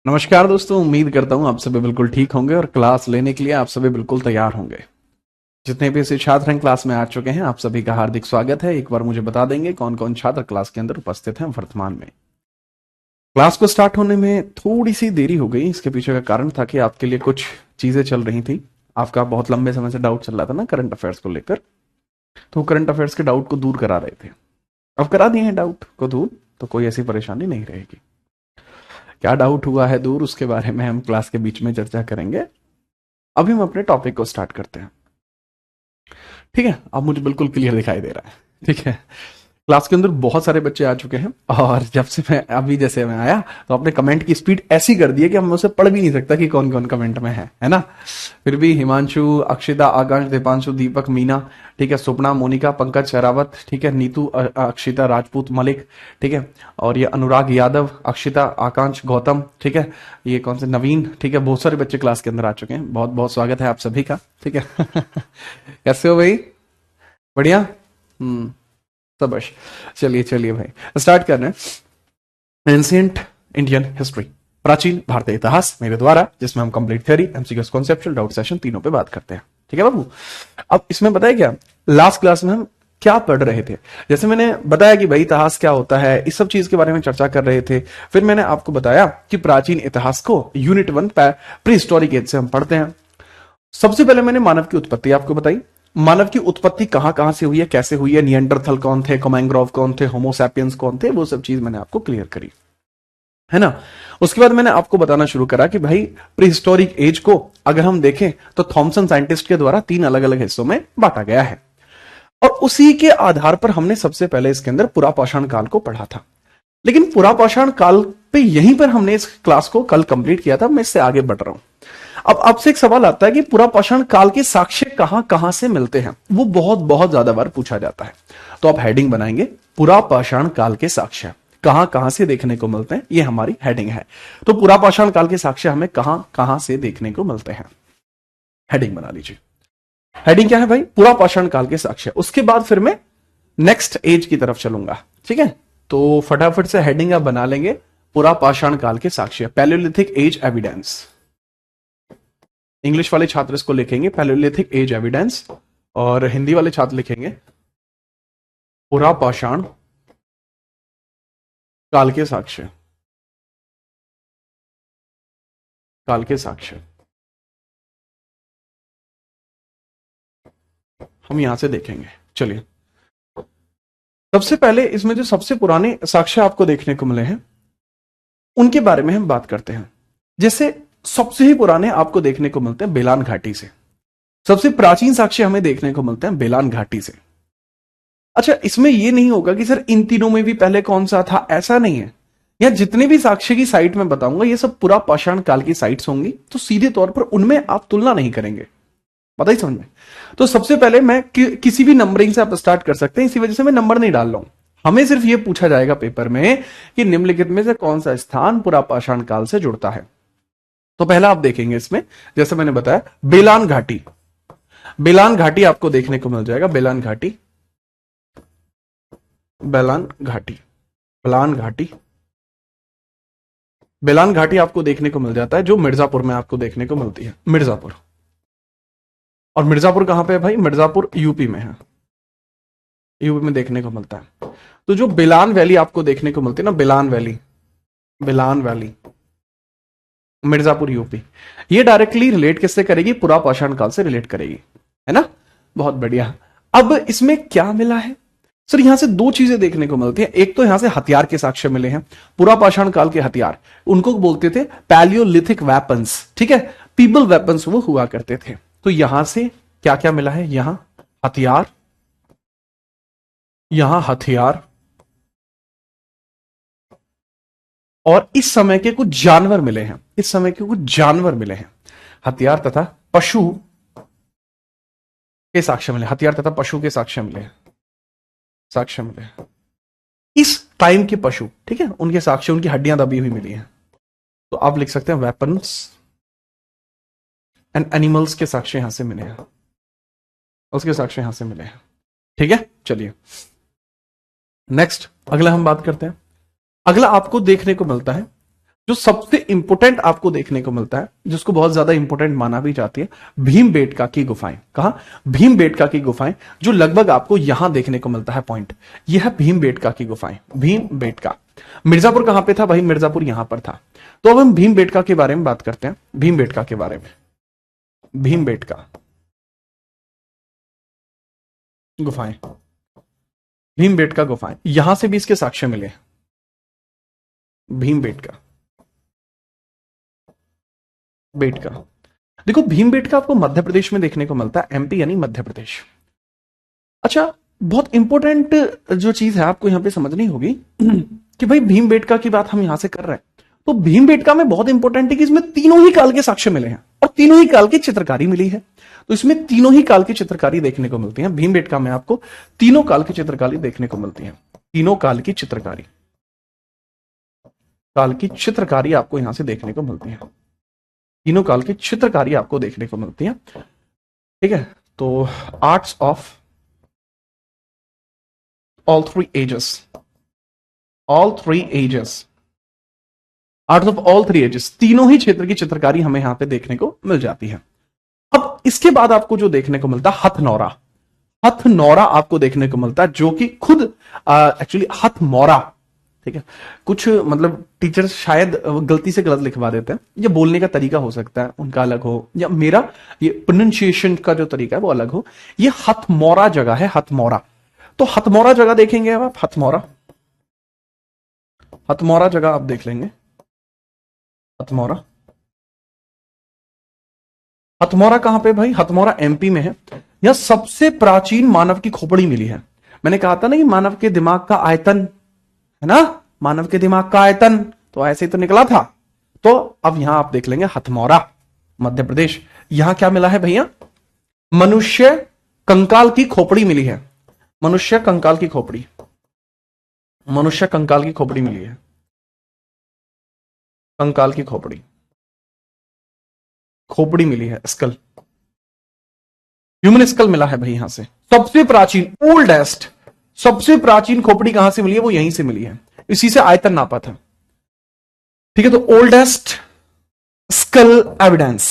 नमस्कार दोस्तों, उम्मीद करता हूँ आप सभी बिल्कुल ठीक होंगे और क्लास लेने के लिए आप सभी बिल्कुल तैयार होंगे। जितने भी ऐसे छात्र हैं क्लास में आ चुके हैं, आप सभी का हार्दिक स्वागत है। एक बार मुझे बता देंगे कौन कौन छात्र क्लास के अंदर उपस्थित हैं वर्तमान में। क्लास को स्टार्ट होने में थोड़ी सी देरी हो गई। इसके पीछे का कारण था कि आपके लिए कुछ चीजें चल रही थी। आपका बहुत लंबे समय से डाउट चल रहा था ना करंट अफेयर्स को लेकर, तो करंट अफेयर्स के डाउट को दूर करा रहे थे। अब करा दिए हैं डाउट को दूर, तो कोई ऐसी परेशानी नहीं रहेगी। क्या डाउट हुआ है दूर, उसके बारे में हम क्लास के बीच में चर्चा करेंगे। अभी हम अपने टॉपिक को स्टार्ट करते हैं। ठीक है, अब मुझे बिल्कुल क्लियर दिखाई दे रहा है। ठीक है, क्लास के अंदर बहुत सारे बच्चे आ चुके हैं और जब से मैं अभी जैसे मैं आया तो अपने कमेंट की स्पीड ऐसी कर दी है कि हम उसे पढ़ भी नहीं सकता कि कौन कौन कमेंट में है ना। फिर भी हिमांशु, अक्षिता, आकांश, दीपांशु, दीपक, मीना, ठीक है, सुपना, मोनिका, पंकज शरावत, ठीक है, नीतू, अक्षिता, राजपूत, मलिक, ठीक है, और ये अनुराग यादव, अक्षिता, आकांश, गौतम, ठीक है, ये कौन से नवीन, ठीक है, बहुत सारे बच्चे क्लास के अंदर आ चुके हैं। बहुत बहुत स्वागत है आप सभी का। ठीक है कैसे हो भाई? बढ़िया। हम्म। सबश। चलिए चलिए भाई, स्टार्ट कर रहे हैं। एंशिएंट इंडियन हिस्ट्री, प्राचीन भारतीय इतिहास मेरे द्वारा, जिसमें हम complete theory, MCQs, conceptual, doubt session तीनों पे बात करते हैं। ठीक है बाबू। अब इसमें बताया क्या, लास्ट क्लास में हम क्या पढ़ रहे थे। जैसे मैंने बताया कि भाई इतिहास क्या होता है, इस सब चीज के बारे में चर्चा कर रहे थे। फिर मैंने आपको बताया कि प्राचीन इतिहास को यूनिट 1 प्री हिस्टोरिक एज से हम पढ़ते हैं। सबसे पहले मैंने मानव की उत्पत्ति आपको बताई। मानव की उत्पत्ति कहां कहां से हुई है, कैसे हुई है, नियंडरथल कौन थे, कोमैंग्रोव कौन थे, होमोसैपियंस कौन थे, वो सब चीज मैंने आपको क्लियर करी, है ना। उसके बाद मैंने आपको बताना शुरू करा कि भाई प्री हिस्टोरिक एज को अगर हम देखें तो थॉमसन साइंटिस्ट के द्वारा 3 अलग अलग हिस्सों में बांटा गया है और उसी के आधार पर हमने सबसे पहले इसके अंदर पुरापाषाण काल को पढ़ा था। लेकिन पुरापाषाण काल पे यहीं पर हमने इस क्लास को कल कंप्लीट किया था। मैं इससे आगे बढ़ रहा हूं। अब आपसे एक सवाल आता है कि पुरापाषाण काल के साक्ष्य कहां कहां से मिलते हैं। वो बहुत बहुत ज्यादा बार पूछा जाता है। तो आप हेडिंग बनाएंगे, पुरापाषाण काल के साक्ष्य कहां कहां से देखने को मिलते हैं, ये हमारी हेडिंग है। तो पुरापाषाण काल के साक्ष्य हमें कहां कहां से देखने को मिलते हैं, हेडिंग बना लीजिए। हेडिंग क्या है भाई? पुरापाषाण काल के साक्ष्य। उसके बाद फिर मैं नेक्स्ट एज की तरफ चलूंगा। ठीक है, तो फटाफट से हेडिंग आप बना लेंगे, पुरापाषाण काल के साक्ष्य, पैलियोलिथिक एज एविडेंस। इंग्लिश वाले छात्र इसको लिखेंगे पैलियोलिथिक एज एविडेंस और हिंदी वाले छात्र लिखेंगे पुरापाषाण काल के साक्ष्य। काल के साक्ष्य हम यहां से देखेंगे। चलिए, सबसे पहले इसमें जो सबसे पुराने साक्ष्य आपको देखने को मिले हैं उनके बारे में हम बात करते हैं। जैसे सबसे ही पुराने आपको देखने को मिलते हैं बेलान घाटी से। सबसे प्राचीन साक्ष्य हमें देखने को मिलते हैं बेलान घाटी से। अच्छा, इसमें यह नहीं होगा कि सर इन तीनों में भी पहले कौन सा था, ऐसा नहीं है। यह जितने भी साक्ष्य की साइट में बताऊंगा ये सब पुरापाषाण काल की साइट्स होंगी, तो सीधे तौर पर उनमें आप तुलना नहीं करेंगे। पता ही समझ में। तो सबसे पहले मैं किसी भी नंबरिंग से आप स्टार्ट कर सकते हैं, इसी वजह से मैं नंबर नहीं डाल रहा हूं। हमें सिर्फ यह पूछा जाएगा पेपर में कि निम्नलिखित में से कौन सा स्थान पुरापाषाण काल से जुड़ता है। तो पहला आप देखेंगे इसमें, जैसे मैंने बताया, बेलान घाटी। बेलान घाटी आपको देखने को मिल जाएगा। बेलान घाटी, बेलान घाटी, बेलान घाटी, बेलान घाटी आपको देखने को मिल जाता है, जो मिर्जापुर में आपको देखने को मिलती है। मिर्जापुर। और मिर्जापुर कहां पे है भाई? मिर्जापुर यूपी में है। यूपी में देखने को मिलता है। तो जो बेलान वैली आपको देखने को मिलती है ना, बेलान वैली, बेलान वैली, मिर्जापुर यूपी, ये डायरेक्टली रिलेट किससे करेगी? पुरापाषाण काल से रिलेट करेगी, है ना। बहुत बढ़िया। अब इसमें क्या मिला है सर? यहां से दो चीजें देखने को मिलती है। एक तो यहां से हथियार के साक्ष्य मिले हैं, पुरापाषाण काल के हथियार, उनको बोलते थे पैलियोलिथिक वेपन्स। ठीक है, पीबल वेपन्स वो हुआ करते थे। तो यहां से क्या क्या मिला है? यहां हथियार, यहां हथियार, और इस समय के कुछ जानवर मिले हैं। इस समय के कुछ जानवर मिले हैं, हथियार तथा पशु के साक्ष्य मिले। हथियार तथा पशु के साक्ष्य मिले हैं, साक्ष्य मिले हैं। इस टाइम के पशु, ठीक है, उनके साक्ष्य, उनकी हड्डियां दबी हुई मिली हैं। तो आप लिख सकते हैं वेपन्स एंड एनिमल्स के साक्ष्य यहां से मिले हैं, उसके साक्ष्य यहां से मिले हैं। ठीक है, चलिए नेक्स्ट अगला हम बात करते हैं। अगला आपको देखने को मिलता है जो सबसे इंपोर्टेंट आपको देखने को मिलता है, जिसको बहुत ज्यादा इंपोर्टेंट माना भी जाती है, भीमबेटका की गुफाएं। कहा? भीमबेटका की गुफाएं, जो लगभग आपको यहां देखने को मिलता है पॉइंट, यह है भीमबेटका की गुफाएं। भीमबेटका मिर्जापुर कहां पे था भाई? मिर्जापुर यहां पर था। तो अब हम भीमबेटका के बारे में बात करते हैं, भीमबेटका के बारे में। भीमबेटका गुफाएं, भीमबेटका गुफाएं, यहां से भी इसके साक्ष्य मिले। भीमबेटका बेटका, देखो भीमबेटका आपको मध्य प्रदेश में देखने को मिलता है, एमपी यानी मध्य प्रदेश। अच्छा, बहुत इंपॉर्टेंट जो चीज है आपको यहां पे समझनी होगी कि भाई भीमबेटका की बात हम यहां से कर रहे हैं, तो भीमबेटका में बहुत इंपॉर्टेंट है कि इसमें तीनों ही काल के साक्ष्य मिले हैं और तीनों ही काल की चित्रकारी मिली है। तो इसमें तीनों ही काल की चित्रकारी देखने को मिलती है। भीमबेटका में आपको तीनों काल की चित्रकारी देखने को मिलती है। तीनों काल की चित्रकारी, काल की चित्रकारी आपको यहां से देखने को मिलती है। तीनों काल की चित्रकारी आपको देखने को मिलती है। ठीक है, तो arts of all three ages, all three ages, arts of all three ages, तीनों ही क्षेत्र की चित्रकारी हमें यहां पे देखने को मिल जाती है। अब इसके बाद आपको जो देखने को मिलता है हथनौरा, हथनौरा आपको देखने को मिलता है, जो कि खुद एक्चुअली हथमौरा, ठीक है, कुछ मतलब टीचर्स शायद गलती से गलत लिखवा देते हैं, या बोलने का तरीका हो सकता है उनका अलग हो, या मेरा ये प्रोनाउंसिएशन का जो तरीका है वो अलग हो। ये हथमौरा जगह है, हथमौरा। तो हथमौरा जगह देखेंगे अब आप, हथमौरा, हथमौरा जगह आप देख लेंगे, हथमौरा। हथमौरा कहां पे भाई? हथमौरा एमपी में है। यह सबसे प्राचीन मानव की खोपड़ी मिली है। मैंने कहा था ना कि मानव के दिमाग का आयतन है ना, मानव के दिमाग का आयतन, तो ऐसे ही तो निकला था। तो अब यहां आप देख लेंगे हथमौरा, मध्य प्रदेश। यहां क्या मिला है भैया? मनुष्य कंकाल की खोपड़ी मिली है। मनुष्य कंकाल की खोपड़ी, मनुष्य कंकाल की खोपड़ी मिली है, कंकाल की खोपड़ी, खोपड़ी मिली है, स्कल, ह्यूमन स्कल मिला है भाई यहां से। सबसे प्राचीन, ओल्डेस्ट, सबसे प्राचीन खोपड़ी कहां से मिली है? वो यहीं से मिली है, इसी से आयतन नापा था। ठीक है, तो oldest skull evidence,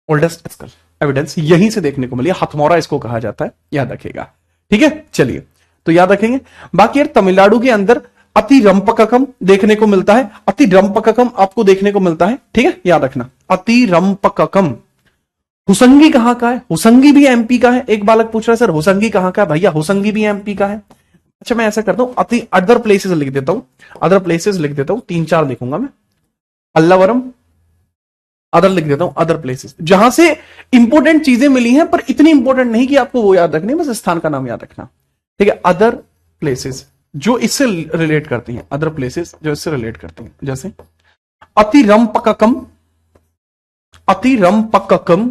oldest skull evidence यहीं से देखने को मिली है, हथमौरा इसको कहा जाता है, याद रखिएगा। ठीक है, चलिए, तो याद रखेंगे। बाकी यार तमिलनाडु के अंदर अतिरंपककम देखने को मिलता है, अतिरंपककम आपको देखने को मिलता है। ठीक है, याद रखना, अतिरंपककम। हुसंगी कहां का है? हुसंगी भी एमपी का है। एक बालक पूछ रहा है सर हुसंगी कहां का है? भैया हुसंगी भी एमपी का है। अच्छा, मैं ऐसा करता हूं, अति अदर प्लेसेस लिख देता हूं, अदर प्लेसेस लिख देता हूं, 3-4 लिखूंगा मैं। अल्लावरम, अदर लिख देता हूं, अदर प्लेसेस, जहां से इंपोर्टेंट चीजें मिली हैं, पर इतनी इंपोर्टेंट नहीं कि आपको वो याद रखनी, बस स्थान का नाम याद रखना। ठीक है, अदर प्लेसेस जो इससे रिलेट करती हैं, अदर प्लेसेस जो इससे रिलेट करती हैं, जैसे अतिरंपककम, अतिरंपककम।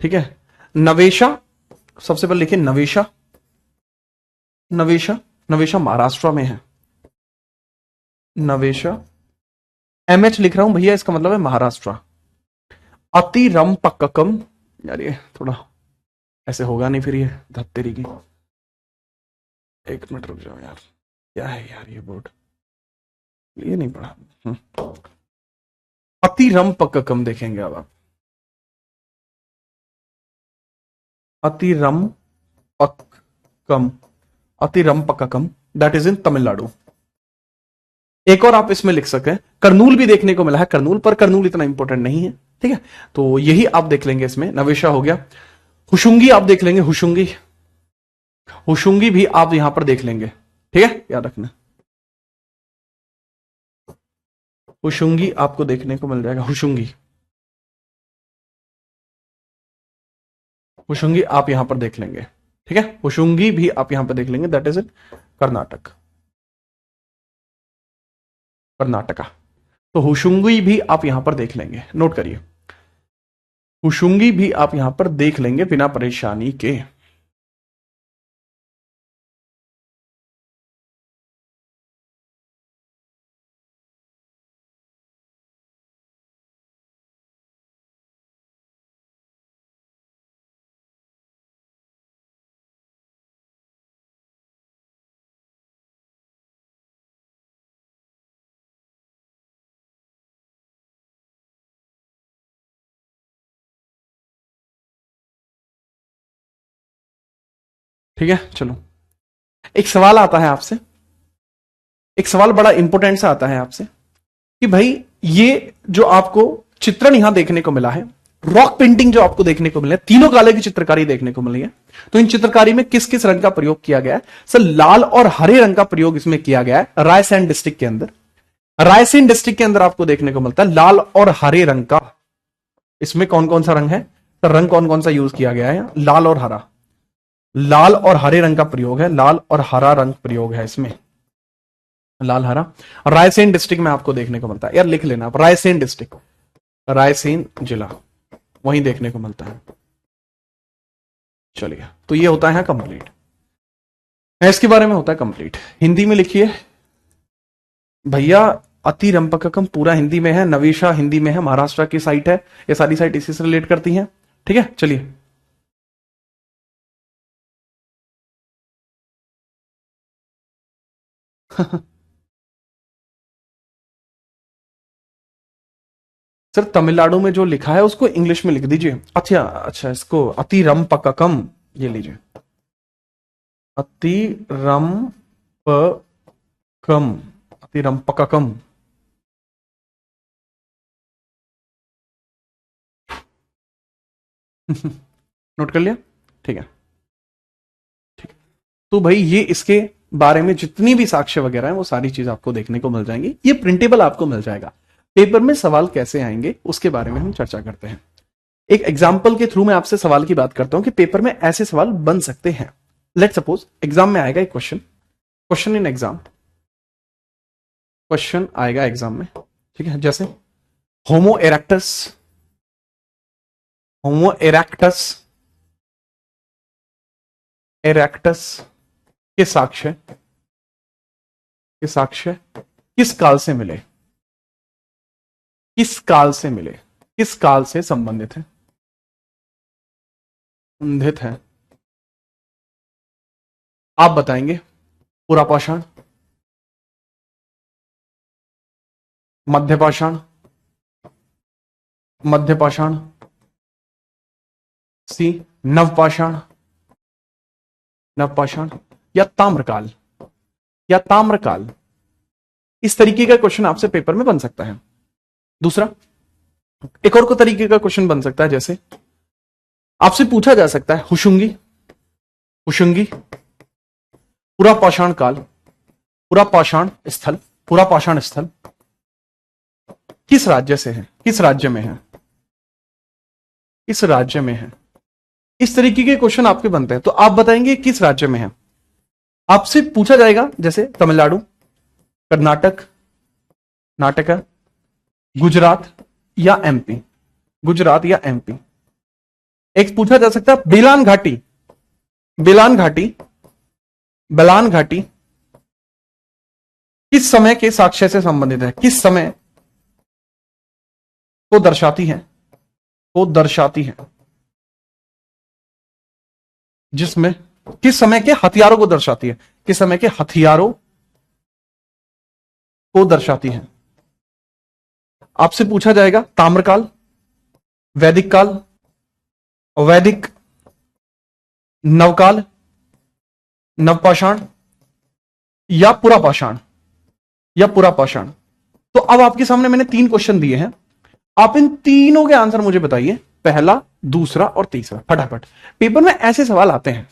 ठीक है, नवेशा, सबसे पहले लिखिए नवेशा, नवेशा, नवेशा महाराष्ट्र में है, नवेशा, एमएच लिख रहा हूं भैया, इसका मतलब है महाराष्ट्र। अतिरंपककम, यार ये थोड़ा ऐसे होगा नहीं फिर, ये धत्तेरी की, एक मिनट रुक जाओ यार, क्या है यार ये बोर्ड, ये नहीं पढ़ा। अतिरंपककम देखेंगे अब आप, अतिरंपकम, अतिरंपककम, दैट इज इन तमिलनाडु। एक और आप इसमें लिख सकें, करनूल भी देखने को मिला है, करनूल, पर करनूल इतना इंपॉर्टेंट नहीं है। ठीक है, तो यही आप देख लेंगे इसमें, नवेशा हो गया। हुशुंगी आप देख लेंगे, हुशुंगी, हुशुंगी भी आप यहां पर देख लेंगे। ठीक है, याद रखना, हुशुंगी आपको देखने को मिल जाएगा, हुशुंगी, हुशुंगी आप यहां पर देख लेंगे। ठीक है, हुशुंगी भी आप यहां पर देख लेंगे, that is in Karnataka, Karnataka. तो हुशुंगी भी आप यहां पर देख लेंगे, नोट करिए, हुशुंगी भी आप यहां पर देख लेंगे बिना परेशानी के। ठीक है, चलो एक सवाल आता है आपसे, एक सवाल बड़ा इंपॉर्टेंट सा आता है आपसे कि भाई ये जो आपको चित्रण यहां देखने को मिला है, रॉक पेंटिंग जो आपको देखने को मिला है, तीनों काले की चित्रकारी देखने को मिली है, तो इन चित्रकारी में किस किस रंग का प्रयोग किया गया है? सर लाल और हरे रंग का प्रयोग इसमें किया गया है रायसेन डिस्ट्रिक्ट के अंदर। रायसेन डिस्ट्रिक्ट के अंदर आपको देखने को मिलता है लाल और हरे रंग का। इसमें कौन कौन सा रंग है? तो रंग कौन कौन सा यूज किया गया है? लाल और हरा, लाल और हरे रंग का प्रयोग है, लाल और हरा रंग प्रयोग है इसमें, लाल हरा। रायसेन डिस्ट्रिक्ट में आपको देखने को मिलता है, यार लिख लेना आप, रायसेन डिस्ट्रिक्ट, रायसेन जिला, वहीं देखने को मिलता है। चलिए, तो ये होता है कंप्लीट, इसके बारे में होता है कंप्लीट। हिंदी में लिखिए भैया, अतिरंपककम पूरा हिंदी में है, नवीशा हिंदी में है, महाराष्ट्र की साइट है, ये सारी साइट इसी से रिलेट करती हैं। ठीक है, चलिए सर तमिलनाडु में जो लिखा है उसको इंग्लिश में लिख दीजिए। अच्छा अच्छा, इसको अतिरंपककम ये लीजिए, अतिरंपकम, अतिरंपककम। नोट कर लिया? ठीक है, ठीक है। तो भाई ये इसके बारे में जितनी भी साक्ष्य वगैरह है वो सारी चीज आपको देखने को मिल जाएंगी, ये प्रिंटेबल आपको मिल जाएगा। पेपर में सवाल कैसे आएंगे उसके बारे में हम चर्चा करते हैं। एक एग्जाम्पल के थ्रू मैं आपसे सवाल की बात करता हूं कि पेपर में ऐसे सवाल बन सकते हैं। लेट सपोज एग्जाम में आएगा एक question, question in exam, question आएगा एग्जाम में, ठीक है, जैसे होमो इरेक्टस, होमो इरेक्टस, इरेक्टस के साक्ष्य, के साक्ष्य किस काल से मिले, किस काल से मिले, किस काल से संबंधित है, संबंधित है? आप बताएंगे पुरापाषाण, मध्यपाषाण, मध्यपाषाण, सी नवपाषाण, नवपाषाण, या ताम्रकाल, या ताम्रकाल। इस तरीके का क्वेश्चन आपसे पेपर में बन सकता है। दूसरा, एक और को तरीके का क्वेश्चन बन सकता है, जैसे आपसे पूछा जा सकता है हुशुंगी, हुशुंगी पुरापाषाण काल, पुरापाषाण स्थल, पुरापाषाण स्थल किस राज्य से है, किस राज्य में है, किस राज्य में है? इस तरीके के क्वेश्चन आपके बनते हैं, तो आप बताएंगे किस राज्य में है। आपसे पूछा जाएगा जैसे तमिलनाडु, कर्नाटक, नाटका, गुजरात या एमपी, गुजरात या एमपी। एक पूछा जा सकता है बेलान घाटी, बेलान घाटी, बेलान घाटी किस समय के साक्ष्य से संबंधित है, किस समय को दर्शाती है, को दर्शाती है, जिसमें किस समय के हथियारों को दर्शाती है, किस समय के हथियारों को दर्शाती है। आपसे पूछा जाएगा ताम्रकाल, वैदिक काल, वैदिक, नवकाल, नवपाषाण या पुरापाषाण, या पुरापाषाण। तो अब आपके सामने मैंने 3 क्वेश्चन दिए हैं, आप इन तीनों के आंसर मुझे बताइए, पहला, दूसरा और तीसरा, फटाफट। पेपर में ऐसे सवाल आते हैं।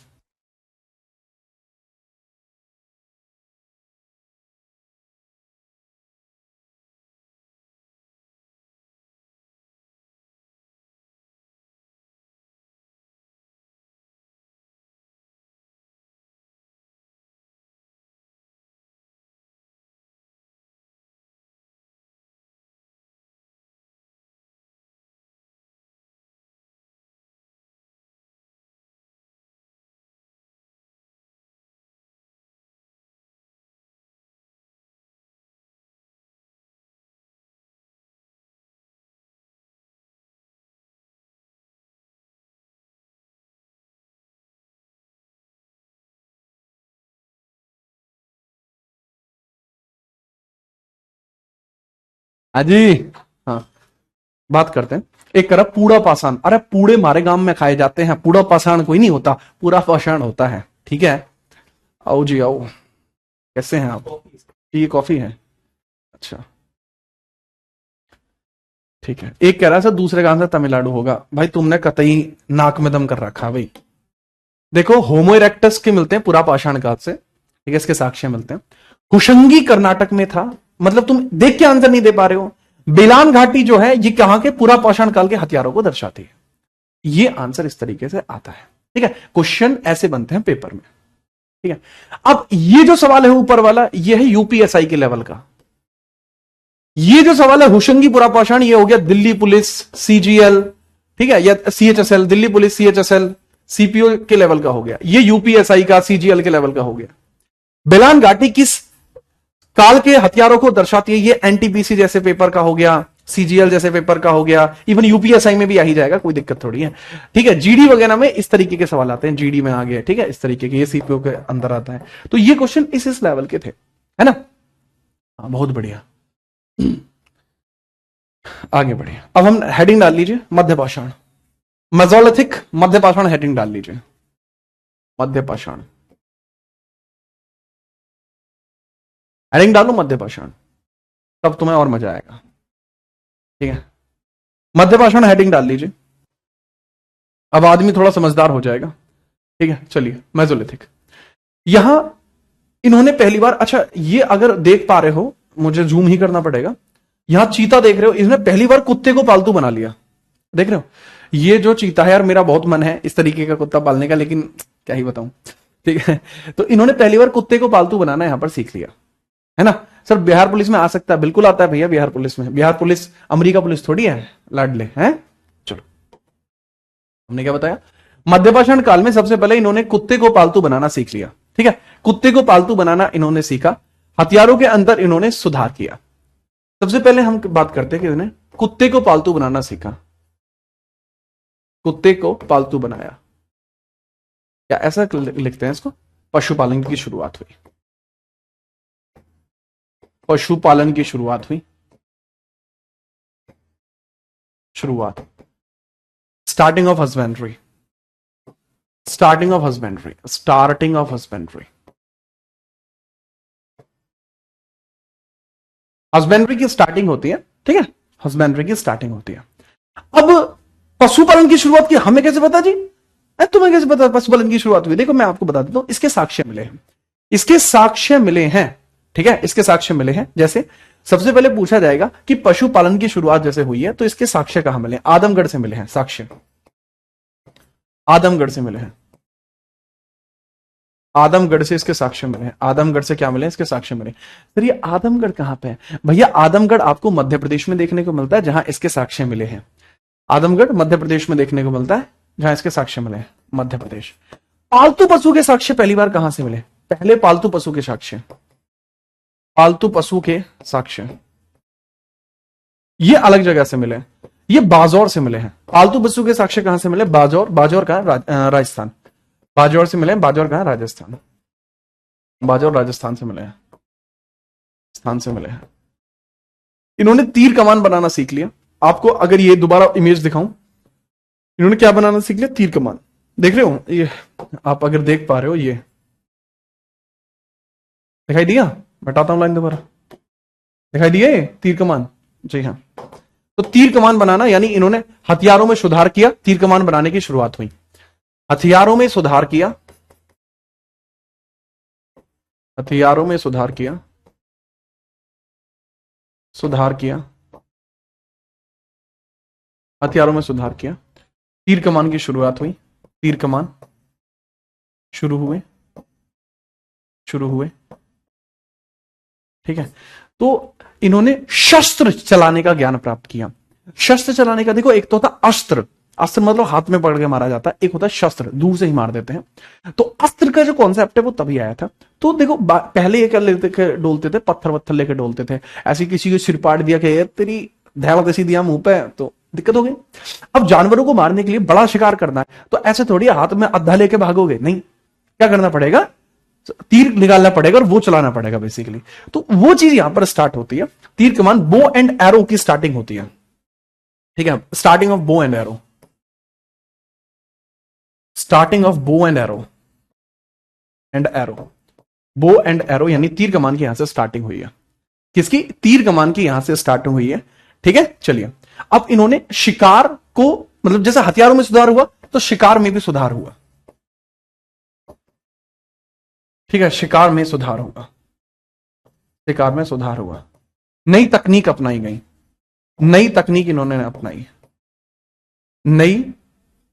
अजी, हाँ, बात करते हैं। एक तरफ पूड़ा पाषाण, अरे पूड़े हमारे गांव में खाए जाते हैं, पूड़ा पाषाण कोई नहीं होता, पूरा पाषाण होता है। ठीक है, आओ जी आओ, कैसे हैं आप? ये कॉफी है, अच्छा ठीक है। एक कह रहा है सर दूसरे का आंसर तमिलनाडु होगा। भाई तुमने कतई नाक में दम कर रखा भाई। देखो होमो इरेक्टस के मिलते हैं पुरा पाषाण काल से, ठीक है, इसके साक्ष्य मिलते हैं। हुशंगी कर्नाटक में था, मतलब तुम देख के आंसर नहीं दे पा रहे हो। बेलान घाटी जो है ये कहां के पुरा पाषाण काल के हथियारों को दर्शाती है। ये आंसर इस तरीके से आता है, ठीक है। क्वेश्चन ऐसे बनते हैं पेपर में, ठीक है। अब ये जो सवाल है ऊपर वाला, ये है यूपीएसआई के लेवल का। ये जो सवाल है हुशंगी पुरा पाषाण, ये हो गया दिल्ली पुलिस सीजीएल, ठीक है, या CHSL, Delhi police CHSL CPO के लेवल का हो गया। ये यूपीएसआई का सीजीएल के लेवल का हो गया। बेलान घाटी किस काल के हथियारों को दर्शाती है, ये एनटीपीसी जैसे पेपर का हो गया, सीजीएल जैसे पेपर का हो गया, इवन यूपीएसआई में भी आ ही जाएगा, कोई दिक्कत थोड़ी है, ठीक है। जीडी वगैरह में इस तरीके के सवाल आते हैं, जीडी में आ गए, ठीक है, इस तरीके के, ये सीपीओ के अंदर आता है। तो ये क्वेश्चन इस लेवल के थे, है ना। हाँ, बहुत बढ़िया। आगे बढ़िए, अब हम हेडिंग डाल लीजिए मध्य पाषाण, मेसोलिथिक मध्य पाषाण हेडिंग डाल लीजिए, मध्य पाषाण हेडिंग डालो मध्य पाषाण, तब तुम्हें और मजा आएगा, ठीक है। मध्य पाषाण हेडिंग डाल लीजिए, अब आदमी थोड़ा समझदार हो जाएगा, ठीक है। चलिए मेसोलिथिक, यहां इन्होंने पहली बार, अच्छा ये अगर देख पा रहे हो, मुझे जूम ही करना पड़ेगा, यहां चीता देख रहे हो, इसने पहली बार कुत्ते को पालतू बना लिया, देख रहे हो। ये जो चीता है यार, मेरा बहुत मन है इस तरीके का कुत्ता पालने का, लेकिन क्या ही बताऊं, ठीक है। तो इन्होंने पहली बार कुत्ते को पालतू बनाना यहां पर सीख लिया, है ना। सर बिहार पुलिस में आ सकता है, बिल्कुल आता है भैया बिहार पुलिस में। बिहार पुलिस अमेरिका पुलिस थोड़ी है, लाडले हैं। चलो, हमने क्या बताया, मध्यपाषाण काल में सबसे पहले इन्होंने कुत्ते को पालतू बनाना सीख लिया, ठीक है। कुत्ते को पालतू बनाना इन्होंने सीखा, हथियारों के अंदर इन्होंने सुधार किया। सबसे पहले हम बात करते हैं कि इन्होंने कुत्ते को पालतू बनाना सीखा, कुत्ते को पालतू बनाया, या ऐसा लिखते हैं इसको, पशुपालन की शुरुआत हुई, पशुपालन की शुरुआत हुई, शुरुआत, starting of husbandry, starting of husbandry, starting of husbandry, husbandry की स्टार्टिंग होती है, ठीक है, हस्बेंड्री की स्टार्टिंग होती है। अब पशुपालन की शुरुआत की हमें कैसे पता जी, तुम्हें कैसे पता पशुपालन की शुरुआत हुई? देखो मैं आपको बता देता हूं, इसके साक्ष्य मिले हैं, इसके साक्ष्य मिले हैं, ठीक है, इसके साक्ष्य मिले हैं। जैसे सबसे पहले पूछा जाएगा कि पशुपालन की शुरुआत जैसे हुई है, तो इसके साक्ष्य कहां मिले? आदमगढ़ से मिले हैं साक्ष्य, आदमगढ़ से मिले हैं, आदमगढ़ से इसके साक्ष्य मिले हैं। आदमगढ़ से क्या मिले? इसके साक्ष्य मिले। सर ये आदमगढ़ कहां पे है? भैया आदमगढ़ आपको मध्य प्रदेश में देखने को मिलता है, जहां इसके साक्ष्य मिले हैं। आदमगढ़ मध्य प्रदेश में देखने को मिलता है, जहां इसके साक्ष्य मिले हैं, मध्य प्रदेश। पालतू पशु के साक्ष्य पहली बार कहां से मिले? पहले पालतू पशु के साक्ष्य, पालतू पशु के साक्ष्य ये अलग जगह से मिले, ये बाजौर से मिले हैं। पालतू पशु के साक्ष्य कहां से मिले? बाजौर, बाजौर कहां? राजस्थान, बाजौर से मिले। बाजौर कहां? राजस्थान, बाजौर राजस्थान से मिले हैं, स्थान से मिले हैं। इन्होंने तीर कमान बनाना सीख लिया। आपको अगर ये दोबारा इमेज दिखाऊं, इन्होंने क्या बनाना सीख लिया? तीर कमान। देख रहे हो ये, आप अगर देख पा रहे हो, ये दिखाई दिया? हटाता हूं लाइन दोबारा, दिखाई दिया ये तीर कमान? जी हाँ। तो तीर कमान बनाना यानी इन्होंने हथियारों में सुधार किया, तीर कमान बनाने की शुरुआत हुई। हथियारों में सुधार किया, हथियारों में सुधार किया, सुधार किया, हथियारों में सुधार किया, तीर कमान की शुरुआत हुई, तीर कमान शुरू हुए, शुरू हुए, ठीक है। तो इन्होंने शस्त्र चलाने का ज्ञान प्राप्त किया। शस्त्र चलाने का देखो, एक तो होता अस्त्र, अस्त्र मतलब हाथ में पकड़ के मारा जाता है, एक होता है शस्त्र, दूर से ही मार देते हैं। तो अस्त्र का जो कॉन्सेप्ट है वो तभी आया था। तो देखो पहले ये क्या लेते डोलते थे, पत्थर वत्थर लेके डोलते थे, ऐसे किसी को सिर पाड़ दिया कि तेरी धैवत ऐसी दिया मुंह पे, तो दिक्कत हो गई। अब जानवरों को मारने के लिए बड़ा शिकार करना है, तो ऐसे थोड़ी हाथ में अद्धा लेके भागोगे, नहीं, क्या करना पड़ेगा? तीर निकालना पड़ेगा और वो चलाना पड़ेगा बेसिकली। तो वो चीज यहां पर स्टार्ट होती है, तीर कमान, बो एंड एरो की स्टार्टिंग होती है, ठीक है, starting of bow and arrow, starting of bow and arrow, and arrow, bow and arrow यानी तीर कमान की यहां से स्टार्टिंग हुई है। किसकी? तीर कमान की यहां से स्टार्टिंग हुई है। ठीक है, चलिए अब इन्होंने शिकार को, मतलब जैसे हथियारों में सुधार हुआ तो शिकार में भी सुधार हुआ। ठीक है, शिकार में सुधार होगा, शिकार में सुधार हुआ, नई तकनीक अपनाई गई, नई तकनीक इन्होंने अपनाई,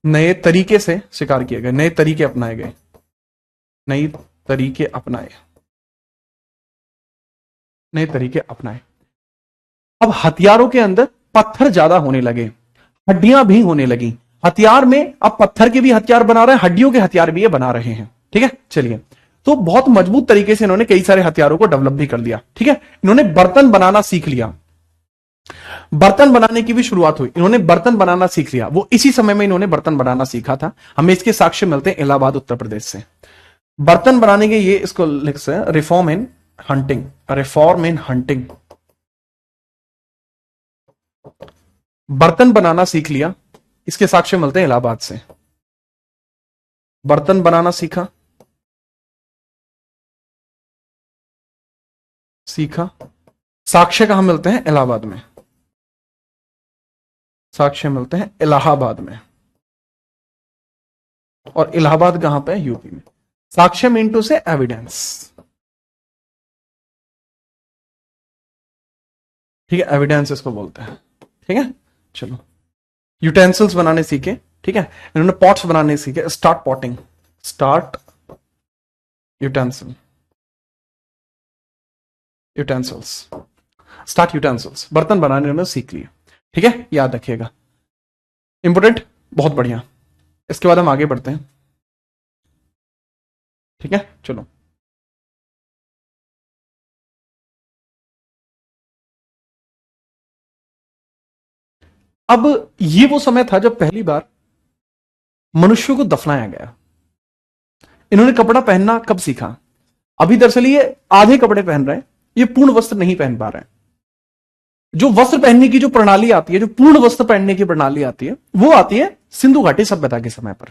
नए तरीके से शिकार किए गए, नए तरीके अपनाए गए, नए तरीके अपनाए, नए तरीके अपनाए। अब हथियारों के अंदर पत्थर ज्यादा होने लगे, हड्डियां भी होने लगी। हथियार में अब पत्थर के भी हथियार बना रहे हैं, हड्डियों के हथियार भी ये बना रहे हैं। ठीक है, चलिए तो बहुत मजबूत तरीके से इन्होंने कई सारे हथियारों को डेवलप भी कर दिया। ठीक है, इन्होंने बर्तन बनाना सीख लिया, बर्तन बनाने की भी शुरुआत हुई, इन्होंने बर्तन बनाना सीख लिया। वो इसी समय में इन्होंने बर्तन बनाना सीखा था। हमें इसके साक्ष्य मिलते हैं इलाहाबाद उत्तर प्रदेश से। बर्तन बनाने के ये इसको लिख से reform in hunting, reform in hunting, बर्तन बनाना सीख लिया, इसके साक्ष्य मिलते हैं इलाहाबाद से। बर्तन बनाना सीखा, साक्ष्य कहां मिलते हैं? इलाहाबाद में, साक्ष्य मिलते हैं इलाहाबाद में। और इलाहाबाद कहां पे? यूपी में। साक्ष्य मीन से एविडेंस। ठीक है, एविडेंस इसको बोलते हैं। ठीक है, चलो यूटेंसिल्स बनाने सीखे। ठीक है, इन्होंने पॉट्स बनाने सीखे, start potting, start utensil, utensils, start utensils, बर्तन बनाने इन्होंने सीख लिया। ठीक है, याद रखिएगा, इंपोर्टेंट, बहुत बढ़िया। इसके बाद हम आगे बढ़ते हैं। ठीक है, चलो अब ये वो समय था जब पहली बार मनुष्यों को दफनाया गया। इन्होंने कपड़ा पहनना कब सीखा? अभी दरअसल ये आधे कपड़े पहन रहे हैं, ये पूर्ण वस्त्र नहीं पहन पा रहे हैं। जो वस्त्र पहनने की जो प्रणाली आती है, जो पूर्ण वस्त्र पहनने की प्रणाली आती है, वो आती है सिंधु घाटी सभ्यता के समय पर।